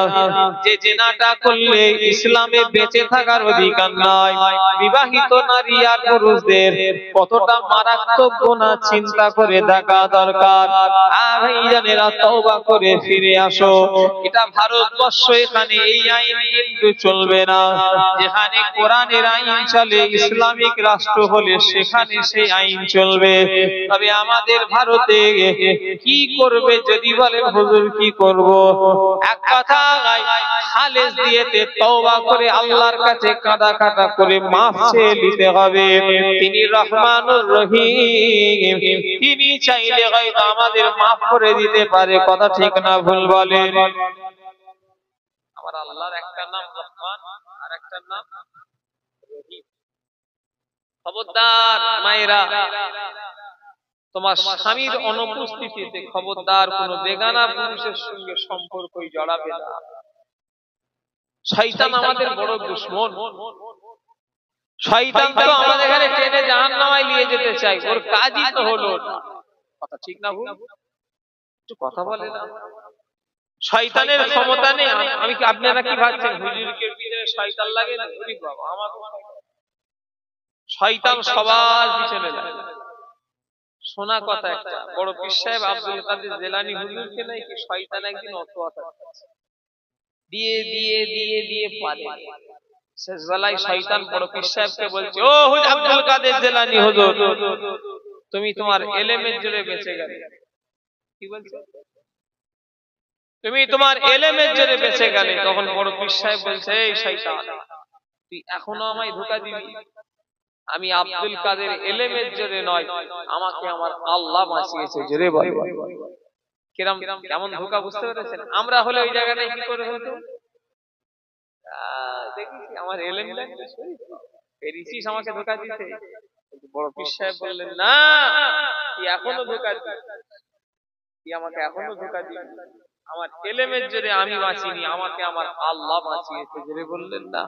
যে জিনাটা করলে ইসলামে বেঁচে থাকার অধিকার নাই। বিবাহিত নারী আর পুরুষদের কতটা মারাত্মক গুনাহ চিন্তা করে দেখা দরকার। আর ভাইজানেরা, তওবা করে ফিরে আসো। এটা ভারতবর্ষ, এখানে এই আইন কিন্তু চলবে না। যেখানে কোরআনের আইন চলে, ইসলামিক রাষ্ট্র হলে সেখানে সেই আইন চলবে। তবে আমাদের ভারতে কি করবে যদি বলেন হুজুর কি করব, এক কথা, খালেস দিয়েতে তওবা করে আল্লাহর কাছে কাঁদা কাটা করে মাফ চেয়ে নিতে হবে। তিনি রহমানুর রহিম, তিনি চাইলে হয়তো আমাদের মাফ করে দিতে পারে। কথা ঠিক না ভুল বলেন? আমার আল্লাহর একটা নাম রহমান, আর একটা নাম রহিম। খবরদার মায়েরা, তোমার স্বামীর অনুপস্থিতিতে খবরদার কোন বেগানা পুরুষের সঙ্গে সম্পর্কই জড়াবে না। শয়তান আমাদের বড় দুশমন। শয়তান তো আমাদের এখানে টেনে জাহান্নামে নিয়ে যেতে চায়, ওর কাজই তো হলো। কথা ঠিক না ভুল? একটু কথা বলে না। শয়তানের ক্ষমতা নেই। আমি কি, আপনারা কি ভাবছেন হুজুরকে পিছনে শয়তান লাগে না? বাবা, আমার শয়তান সবার পিছনে লাগে। শোনা কথা একটা, বড় পীর সাহেব আব্দুল কাদের জিলানী হুজুরকে নাকি শয়তান একদিন অতোয়াতা দিয়ে দিয়ে দিয়ে দিয়ে পারে। শেষ বেলায় শয়তান বড় পীর সাহেবকে বলছে, ও আব্দুল কাদের জিলানী হুজুর, তুমি তোমার ইলমের জোরে বেঁচে গেলে। কি বলছে? তুমি তোমার ইলমের জোরে বেঁচে গেলে। তখন বড় পীর সাহেব বলছে, এই শয়তান, তুই এখনো আমায় ধোঁকা দিবি? আমি আব্দুল কাদের ইলমের জোরে নয়, আমাকে আমার আল্লাহ বাঁচিয়েছে। জোরে বল। কিরম কেমন ধোঁকা, বুঝতে পেরেছেন? আমরা হলে ওই জায়গাটায় কি করে হতো? দেখেছি আমার ইলম লাগবে, পেরিসিস আমাকে ধোঁকা দিতে। বড় পীর সাহেব বললেন, না, তুই এখনো ধোঁকা দিবি, তুই আমাকে এখনো ধোঁকা দিবি। আমার ইলমের জোরে আমি বাঁচিনি, আমাকে আমার আল্লাহ বাঁচিয়েছে। জোরে বললেন না।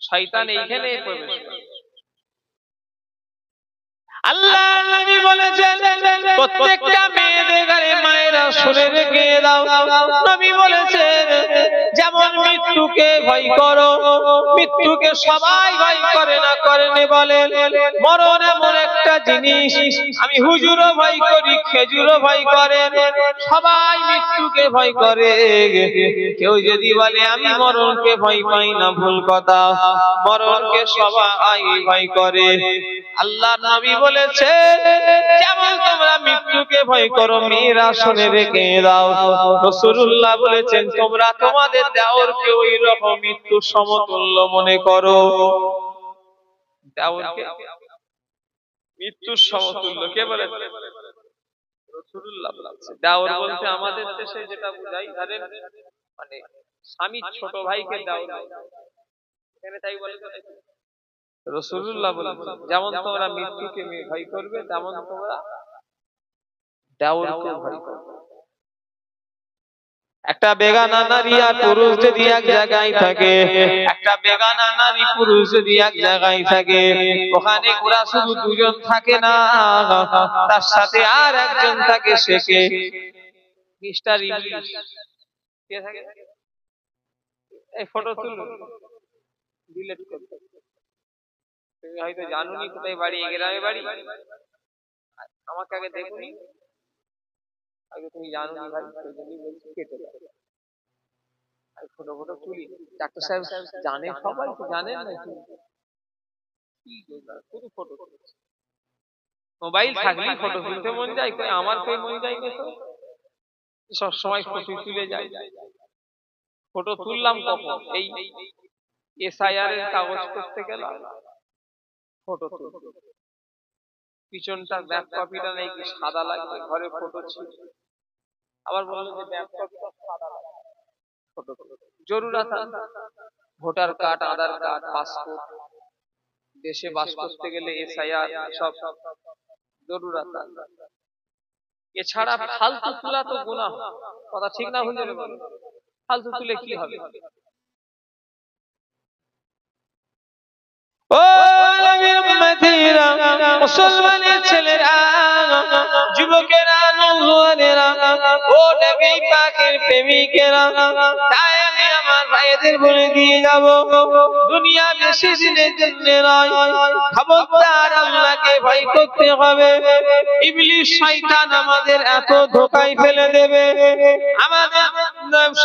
শয়তান এইখানে প্রবেশ করে। আল্লাহ নবী বলেছেন, প্রত্যেকটা মেয়েদের ঘরে মায়েরা শুনে রেখে দাও। নবী বলেছেন, যেমন মৃত্যুকে ভয় করো, মৃত্যুকে সবাই ভয় করে না, করেনি বলেন। মরণ এমন একটা জিনিস, আমি হুজুরও ভয় করি, খেজুরও ভয় করে, সবাই মৃত্যুকে ভয় করে। কেউ যদি বলে আমি মরণকে ভয় পাই না, ভুল কথা। মরণকে সবাই ভয় করে। আল্লাহ নবী বলেছে, যেমন তোমরা মৃত্যুকে ভয় করো, মেয়েরা শুনে রেখে দাও। রাসূলুল্লাহ বলেছেন, তোমরা তোমাদের দেওরকে ওই রকম মৃত্যুর সমতুল্য মনে করো। দেওরকে মৃত্যুর সমতুল্য কে বলেছে? রাসূলুল্লাহ বলেছে। দেওর বলতে আমাদের দেশে যেটা বোঝাই, ধরেন মানে স্বামীর ছোট ভাইকে দেওর, এখানে তাই বলে। রাসূলুল্লাহ বলেছেন, যেমন তোমরা মৃত্যুকে ভয় করবে, তেমন তোমরা দেওরকে ভয় করবে। একটা বেগানা নারী আর পুরুষ যদি এক জায়গায় থাকে, একটা বেগানা নারী পুরুষ যদি এক জায়গায় থাকে, ওখানে ওরা শুধু দুজন থাকে না, তার সাথে আর একজন থাকে। সে কে? মিস্টার ইবলিস। কে থাকে? এই ফটো তুলো, ডিলিট করতে। তুমি হয়তো জানোনি কোথায় বাড়ি, গ্রামে বাড়ি। আমাকে আগে দেখুনি, আগে তুমি জানো না ভাই, সেই জন্যই বলছি কেটে দাও। আর ফটো ফটো তুলি, ডাক্তার সাহেব জানে, সবাই তো জানেন না কি শুধু ফটো। মোবাইল থাকলেই ফটো তুলতে মন যায়, কই আমার কই মন যায় না তো, সব সময় ফটো তুলে যায়। ফটো তুললাম কখন? এই এসআইআর এর কাগজ করতে গেলাম, ফটো তুলতে, পিছনটা ব্যাক কপিটা নেই, কি সাদা লাগবে, ঘরে ফটো ছিল। আবার বললো যে ব্যাক কপিটা সাদা লাগবে, ফটো জরুরত। ভোটার কার্ড, আধার কার্ড, পাসপোর্ট, দেশে বাস করতে গেলে এসআইআর, সব জরুরত। এছাড়া ফালতু তোলা তো গুনাহ, কথা ঠিক না ভুল? ফালতু তুলে কি হবে? ও নবীর উম্মতিরা, মুসলমানের ছেলেরা, যুবকেরা, নওজোয়ানেরা, ও নবী পাকের প্রেমিকেরা, তাই আমি আমার ভাইদের বলে দিয়ে যাব, দুনিয়া বেশি দিনের জন্য নয়। খবরদার, আল্লাহকে ভয় করতে হবে। ইবলিস শয়তান আমাদের এত ধোঁকায় ফেলে দেবে। আমাদের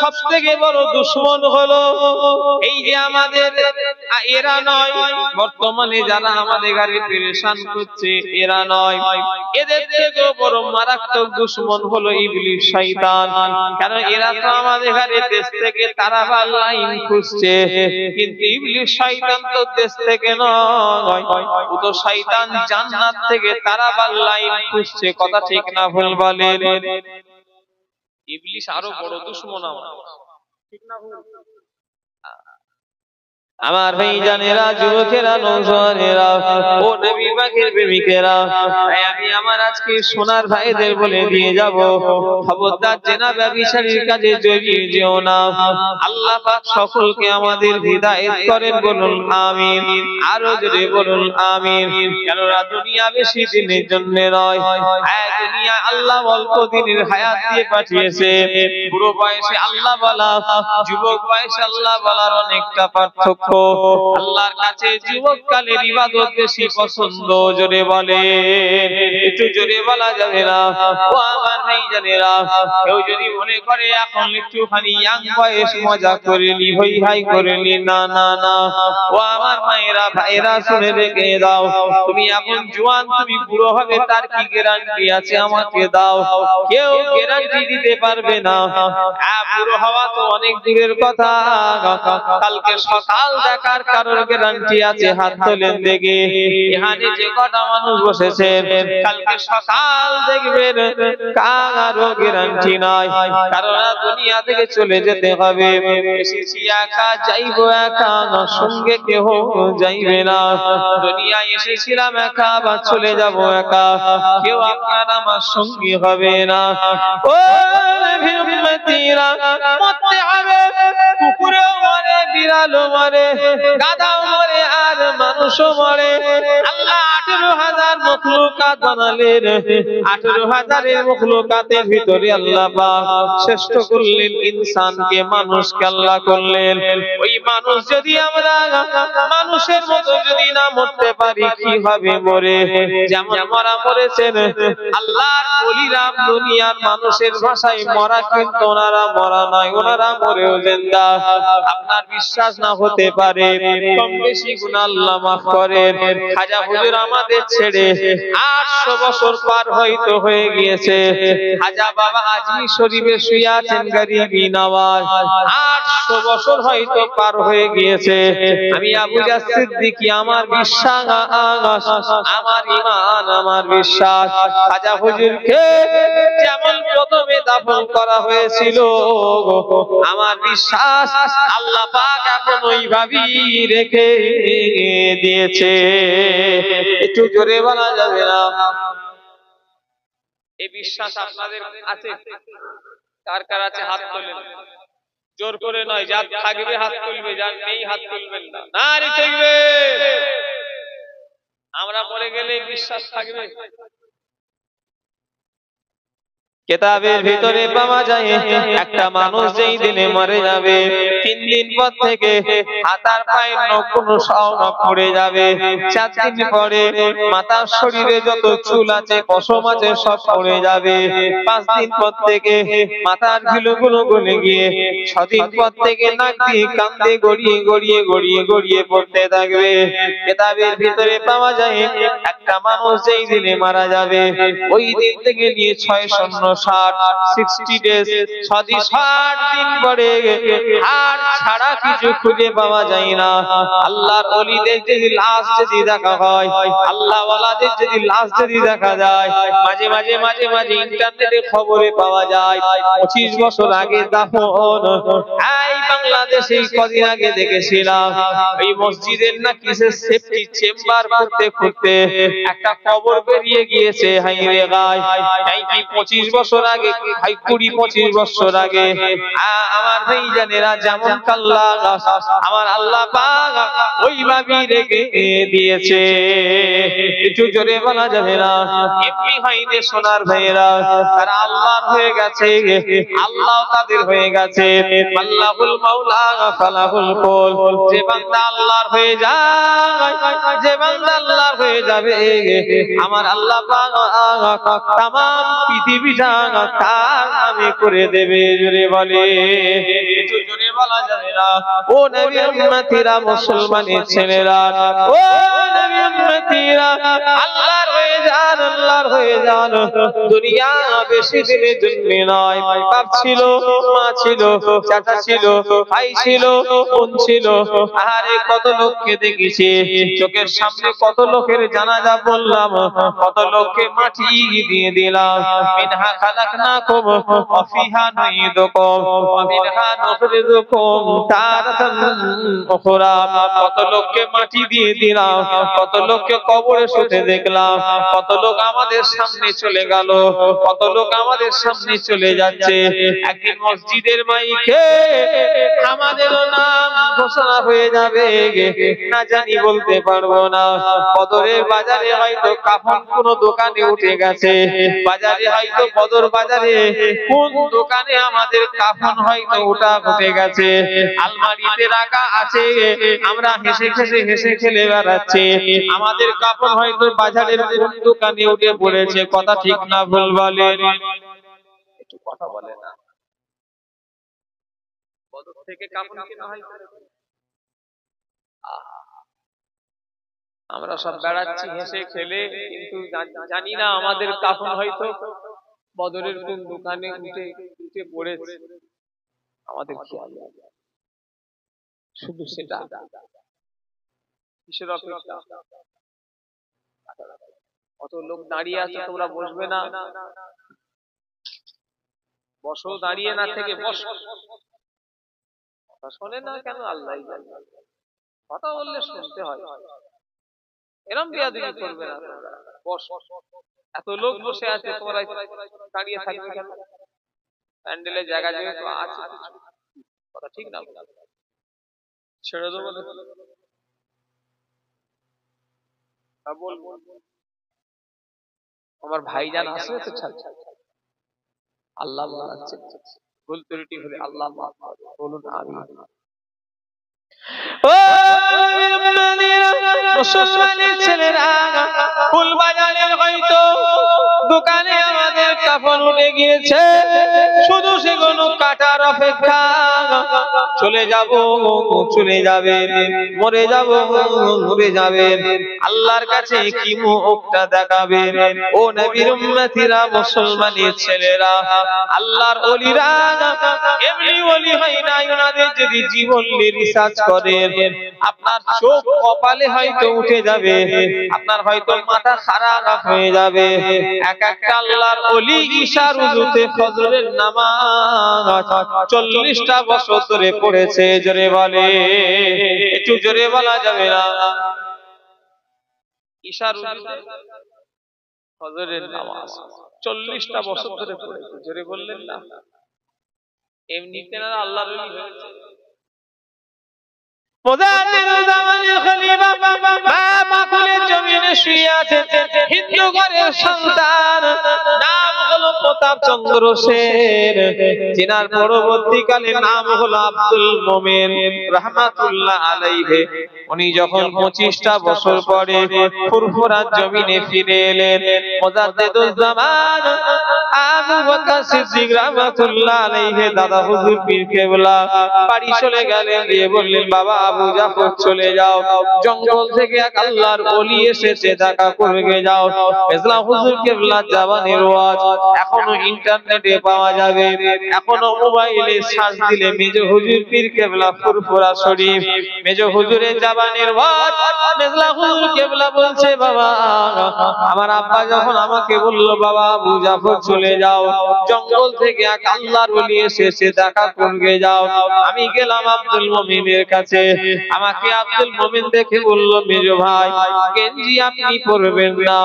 সবথেকে বড় দুশমন হলো এই যে আমাদের এরা নয়, বর্তমানে যারা আমাদের গাড়ি পেরেশান করছে এরা নয়, এদের থেকেও বড় মারাত্মক দুশমন হলো ইবলিস শয়তান। কারণ এরা তো আমাদের গাড়ি দেশ থেকে তারাবার লাইন খুঁজছে, কিন্তু ইবলিস শয়তান তো দেশ থেকে নয়, ও তো শয়তান জান্নাত থেকে তারাবার লাইন খুঁজছে। কথা ঠিক না ভুল বলেন? ইবলিস আরো বড় দুশমন আমাদের, ঠিক না ভুল? আমার ভাইজানেরা, যুবকেরা, নওজোয়ানেরা, ও নবী পাকের প্রেমিকেরা, আমি আমার আজকে সোনার ভাইদের বলে দিয়ে যাব, খবরদার জেনা ব্যভিচারীর কাজে জড়িয়ে যেও না। আল্লাহ পাক সকলকে আমাদের হিদায়াত করেন, বলুন আমিন। আরো জোরে বলুন আমিন। কেননা দুনিয়া বেশি দিনের জন্য নয়, দুনিয়া দুনিয়া আল্লাহ অল্প দিনের হায়াত দিয়ে পাঠিয়েছে। বুড়ো বয়সে আল্লাহ বলা, যুবক বয়সে আল্লাহ বলার অনেকটা পার্থক্য। আল্লাহর কাছে যুবক কালের ইবাদত বেশি পছন্দ। জোরে বলে, একটু জোরে বলা যাবে না? ও আমার ভাইজানেরা, কেউ যদি মনে করে এখন একটুখানি ইয়াং বয়স মজা করে নি, হই হাই করে নি, না না না। ও আমার মায়েরা ভাইরা শুনে রেখে দাও, তুমি এখন জোয়ান, তুমি বুড়ো হবে তার কি গ্যারান্টি আছে? আমাকে দাও, কেউ গ্যারান্টি দিতে পারবে না। বুড়ো হওয়া তো অনেক দূরের কথা, কালকে সকাল দেখার কারোর গ্যারান্টি আছে? হাত তোলেন দেখে। এখানে যে কটা মানুষ বসেছে, কালকে সকাল দেখবেন কারো গ্যারান্টি নাই, কারণ দুনিয়া থেকে চলে যেতে হবে। এসেছি একা, যাইবো একা, সঙ্গে কেহ যাইবে না। দুনিয়ায় এসেছিলাম একা, বা চলে যাব একা, কেউ আপনার আমার সঙ্গী হবে না। ও উম্মতিরা, মরতে হবে। কুকুরও মরে, বিড়ালও মরে, গাধাও মরে, আর মানুষও মরে। আল্লাহ 18,000 মখলুকাত বানালেন। 18,000 মখলুকাতের ভিতরে আল্লাহ পাক শ্রেষ্ঠ করলেন ইনসানকে, মানুষকে আল্লাহ করলেন। ওই মানুষ যদি আমরা মানুষের মতো যদি না মরতে পারি, কি হবে? মরে যেমন মরা মরেছেন আল্লাহর ওলিরা। দুনিয়ার মানুষের ভাষায় মরা, কিন্তু ওনারা মরা নয়, ওনারা মরেও জিন্দা। আপনার বিশ্বাস না হতে পারে, কম বেশি গুনাহ আল্লাহ মাফ করেন। খাজা হুজুর আমাদের ছেড়ে 800 বছর পার হয়তো হয়ে গিয়েছে। খাজা বাবা আজমি শরীফে শুয়ে আছেন গরিবি নওয়াজ, 800 বছর হয়তো পার হয়ে গিয়েছে। আমি আবু জাহ সিদ্দিকী, আমার বিশ্বাস, আমার ঈমান, আমার বিশ্বাস, খাজা হুজুরকে যেমন প্রথমে দাফন করা হয়েছিল, আমার বিশ্বাস আল্লাহ পাক এখন ওইভাবেই রেখে দিয়েছে। একটু জোরে বলা যাবে না? এই বিশ্বাস আপনাদের আছে? কার কার আছে? হাত তোলেন। জোর করে নয়, যার থাকবে হাত তুলবে, যার নেই হাত তুলবেন না। নারী তাকবীর। আমরা মরে গেলে বিশ্বাস থাকবে? কিতাবের ভিতরে পাওয়া যায়, একটা মানুষ যেই দিনে মরে যাবে, 3 দিন পর থেকে হাতার পায়ের নখগুলো সব পড়ে যাবে। 4 দিন পরে মাথার শরীরে যত চুল আছে, পশম আছে, সব পড়ে যাবে। 5 দিন পর থেকে মাথার চুলগুলো গলে গিয়ে 6 দিন পর থেকে নাক দিয়ে কান দিয়ে গড়িয়ে গড়িয়ে গড়িয়ে গড়িয়ে পড়তে থাকবে। কিতাবের ভিতরে পাওয়া যায়, একটা মানুষ যেই দিনে মারা যাবে, ওই দিন থেকে নিয়ে 60 ডেজ, 60 দিন পরে আর ছাড়া কিছু খুঁজে পাওয়া যায় না। আল্লাহর ওলিদের যদি লাশ যদি দেখা হয়, আল্লাহ ওয়ালাদের যদি লাশ যদি দেখা যায়, মাঝে মাঝে মাঝে মাঝে ইন্টারনেটে খবরে পাওয়া যায় 25 বছর আগে দাফন। এই বাংলাদেশে কদিন আগে দেখেছিলাম, এই মসজিদের না কিসের সেফটি চেম্বার করতে করতে একটা কবর বেরিয়ে গিয়েছে। হাই রে গায়, তাই কি 25 বছর আগে, 20-25 বছর আগে আমার ভাইজানেরা যেমন আল্লাহ, আমার আল্লাহ পাক ওইভাবেই রেখে দিয়েছে। একটু জোরে বলা যাবে না? এমনি হয়নি সোনার ভাইয়েরা, তারা আল্লাহর হয়ে গেছে, আল্লাহ তাদের হয়ে গেছে। আল্লাহুল মাওলা ফালাহুল কুল। যে বান্দা আল্লাহর হয়ে যায়, যে বান্দা আল্লাহর হয়ে যাবে, আমার আল্লাহ পাক তামাম পৃথিবীটা তার নামে করে দেবে। জোরে বলে, একটু জোরে বলা যাবে না? ও নবী উম্মতিরা, মুসলমানের ছেলেরা, ও নবী উম্মতিরা, আল্লাহর হয়ে যান, আল্লাহর হয়ে যান। দুনিয়া বেশি দিনের জন্য নয়। বাপ ছিল, মা ছিল, চাচা ছিল, ভাই ছিল, বোন ছিল, আরে কত লোককে দেখেছি চোখের সামনে, কত লোকের জানাজা বললাম, কত লোককে মাটি দিয়ে দিলাম। মিনহা খালাকনাকুম ওয়া ফিহা নুঈদুকুম ওয়া মিনহা নুখরিজুকুম কুম তারাতান উখরা, কত লোককে মাটি দিয়ে দিলাম, কত লোককে কবরে শুতে দেখলাম, কত লোক আমাদের সামনে চলে গেল, কত লোক আমাদের সামনে চলে যাচ্ছে। একদিন মসজিদের মাইকে আমাদেরও নাম ঘোষণা হয়ে যাবে, না জানি বলতে পারবো না। বদরের বাজারে হয়তো কাফন কোন দোকানে উঠে গেছে, বাজারে হয়তো বদর বাজারে কোন দোকানে আমাদের কাফন হয়তো ওটা উঠে গেছে, আলমারিতে রাখা আছে, আমরা হেসে হেসে হেসে খেলে বেড়াচ্ছি। আমাদের কাফন হয়তো বাজারের কোন দোকানে উঠে পড়েছে। কথা ঠিক না ভুল বলেন? একটু কথা বলে না। বদর থেকে কাফন কেনা হয়, আমরা সব বেড়াচ্ছি হেসে খেলে, কিন্তু জানি না আমাদের কাফন হয়তো বদরের কোন দোকানে উঠে পড়েছে। আমাদের খেয়াল শুধু সেটা। কিসের অপেক্ষা? অত লোক দাঁড়িয়ে আছে, তোমরা বসবে না? বসো, দাঁড়িয়ে না থেকে বসো। কথা শোনে না কেন? আল্লাহ জানে। কথা বললে শুনতে হয়, এরম বিয়াদবি করবে না। বসো, এত লোক বসে আছে, তোমরা দাঁড়িয়ে থাকবে কেন? প্যান্ডেলে জায়গা যেহেতু আছে। কথা ঠিক না? ছেড়ে দেবো না? বলবো আমার ভাইজান আসবে তো ছাড়। আল্লাহ বলাচ্ছে, ভুল ত্রুটি হলে আল্লাহ মাফ করবে। বলুন আমিন। ও মুসলমানের ছেলেরা, ফুল বাজারের হয়তো দোকানে আমাদের কাফন উঠে গিয়েছে, শুধু সেগুলো কাটার অপেক্ষা। চলে যাব, চলে যাবে, মরে যাব, মরে যাবে। আল্লাহর কাছে কি মুখটা দেখাবে? ও নবীর উম্মতিরা, মুসলমানের ছেলেরা, আল্লাহর ওলিরা এমনি ওলি হয় না, ওনাদের যদি জীবন নিয়ে রিসার্চ করেন, আপনার চোখ কপালে হয়তো উঠে যাবে, আপনার হয়তো মাথা খারাপ হয়ে যাবে। এক একটা আল্লাহর ওলি ইশার উযুতে ফজরের নামাজ 40টা বছর ধরে পড়েছে। জোরে বলে, একটু জোরে বলা যাবে না? ইশার উযুতে ফজরের নামাজ 40টা বছর ধরে পড়েছে। জোরে বললেন না? এমনিতে না আল্লাহর ওলি হয়েছে। মুজাদ্দিদুল জামানের খলিফা বাবা কুলের জমিনে শুয়ে আছেন, হিন্দু ঘরের সন্তান, নাম হলো প্রতাপ চন্দ্র সেন, যিনার পরবর্তীকালে নাম হলো আব্দুল মোমেন রাহমাতুল্লাহ আলাইহি। উনি যখন 25টা বছর পরে ফুরফুরার জমিনে ফিরে এলেন, মুজাদ্দিদুল জামান আবু বকর সিদ্দিক রাহমাতুল্লাহ আলাইহি দাদা হুজুর পীর কেবলা বাড়ি চলে গেলেন, দিয়ে বললেন, বাবা আবু জাফর চলে যাও, জঙ্গল থেকে এক আল্লাহর ওলি এসেছে, দেখা করে যাও। ফেজলা হুজুর কেবলা জাবানের ওয়াজ এখনো ইন্টারনেটে পাওয়া যাবে, এখনো মোবাইলে সার্চ দিলে মেজ হুজুর পীর কেবলা ফুরফুরা শরীফ, মেজ হুজুরের জাবানের ওয়াজ। ফেজলা হুজুর কেবলা বলছে, বাবা আমার আব্বা যখন আমাকে বলল, বাবা আবু জাফর চলে যাও, জঙ্গল থেকে এক আল্লাহর ওলি এসেছে, দেখা করে যাও। আমি গেলাম আব্দুল মুমিনের কাছে, আমাকে আব্দুল মুমিন দেখে বলল, মেজ ভাই গেঞ্জি আপনি পরবেন না।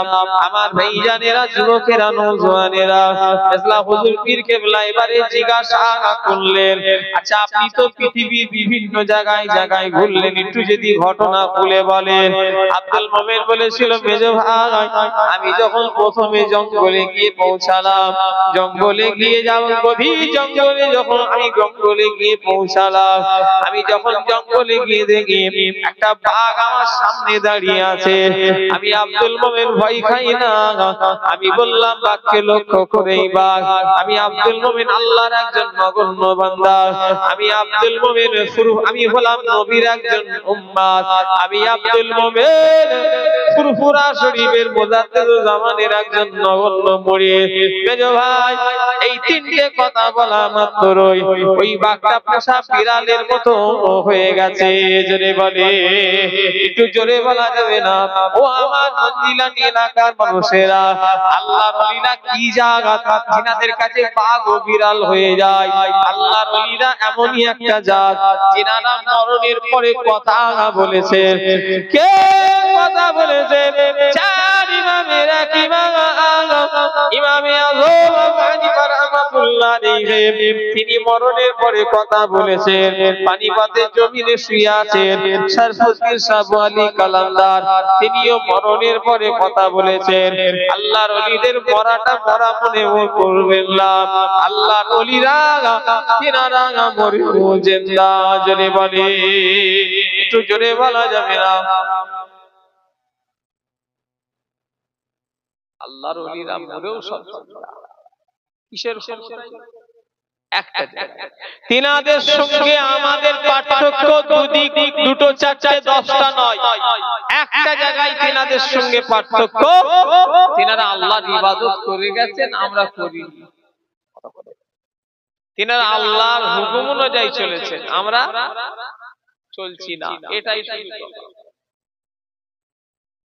আমার ভাইজানেরা, যুবকেরা, নওজওয়ানেরা, ফেজলা হুজুর পীর কেবলা এবারে জিজ্ঞাসা করলেন, আচ্ছা আপনি তো পৃথিবীর বিভিন্ন জায়গায় জায়গায় ঘুরলেন, একটু যদি ঘটনা খুলে বলেন। আব্দুল মুমিন বলেছিল, মেজ ভাই আমি যখন প্রথমে জঙ্গলে গিয়ে পৌঁছালাম, জঙ্গলে গিয়ে যাব, গভীর জঙ্গলে যখন আমি জঙ্গলে গিয়ে পৌঁছালাম, আমি যখন জঙ্গলে গিয়ে দেখি একটা বাঘ আমার সামনে দাঁড়িয়ে আছে। আমি আব্দুল মুমিন ভয় খাই না, আমি বললাম, বাঘকে লক্ষ্য করেই বাঘ। আমি আব্দুল মুমিন আল্লাহর একজন নগণ্য বান্দা, আমি আব্দুল মুমিন আমি হলাম নবীর একজন উম্মত, আমি আব্দুল মুমিন ফুরফুরা শরীফের মুজাদ্দিদুল জামানের একজন নগণ্য মুরিদ। মেজ ভাই এই তিনটে কথা বলা মাত্রই ওই বাঘটা পোষা বিড়ালের মতো হয়ে গেছে। জোরে বলে, একটু জোরে বলা যাবে না? ও আমার মঞ্জিলাটি এলাকার মানুষেরা, আল্লাহর ওলিরা কি জাত জিনাদের কাছে বাঘ ও বিড়াল হয়ে যায়। আল্লাহর ওলিরা এমনই একটা জাত জিনারা মরণের পরে কথা বলেছে। কে কথা বলেছে? চার ইমামের এক ইমাম ইমামে আযম আবু হানিফা রাহমাতুল্লাহ আলাইহি, তিনি মরণের পরে কথা বলেছেন। পানিপথের জমিনে শুয়ে আছেন শরফুদ্দীন সাহেব আলী কালামদার, তিনিও মরণের পরে কথা বলেছেন। আল্লাহর ওলিদের মরাটা মরা মনে করবেন না, আল্লাহর ওলিরা তিনারা মরেও জিন্দা। জোরে বলে, একটু জোরে বলা যাবে না? আল্লাহর ওলিরা মরেও সব জিন্দা। কিসের সমস্যা? একটা জায়গা। তিনাদের সঙ্গে আমাদের পার্থক্য দুদিক, দুটো চারটে দশটা নয়, একটা জায়গায় তিনাদের সঙ্গে পার্থক্য। তিনারা আল্লাহর ইবাদত করে গেছেন, আমরা করিনি। তিনারা আল্লাহর হুকুম অনুযায়ী চলেছেন, আমরা চলছি না। এটাই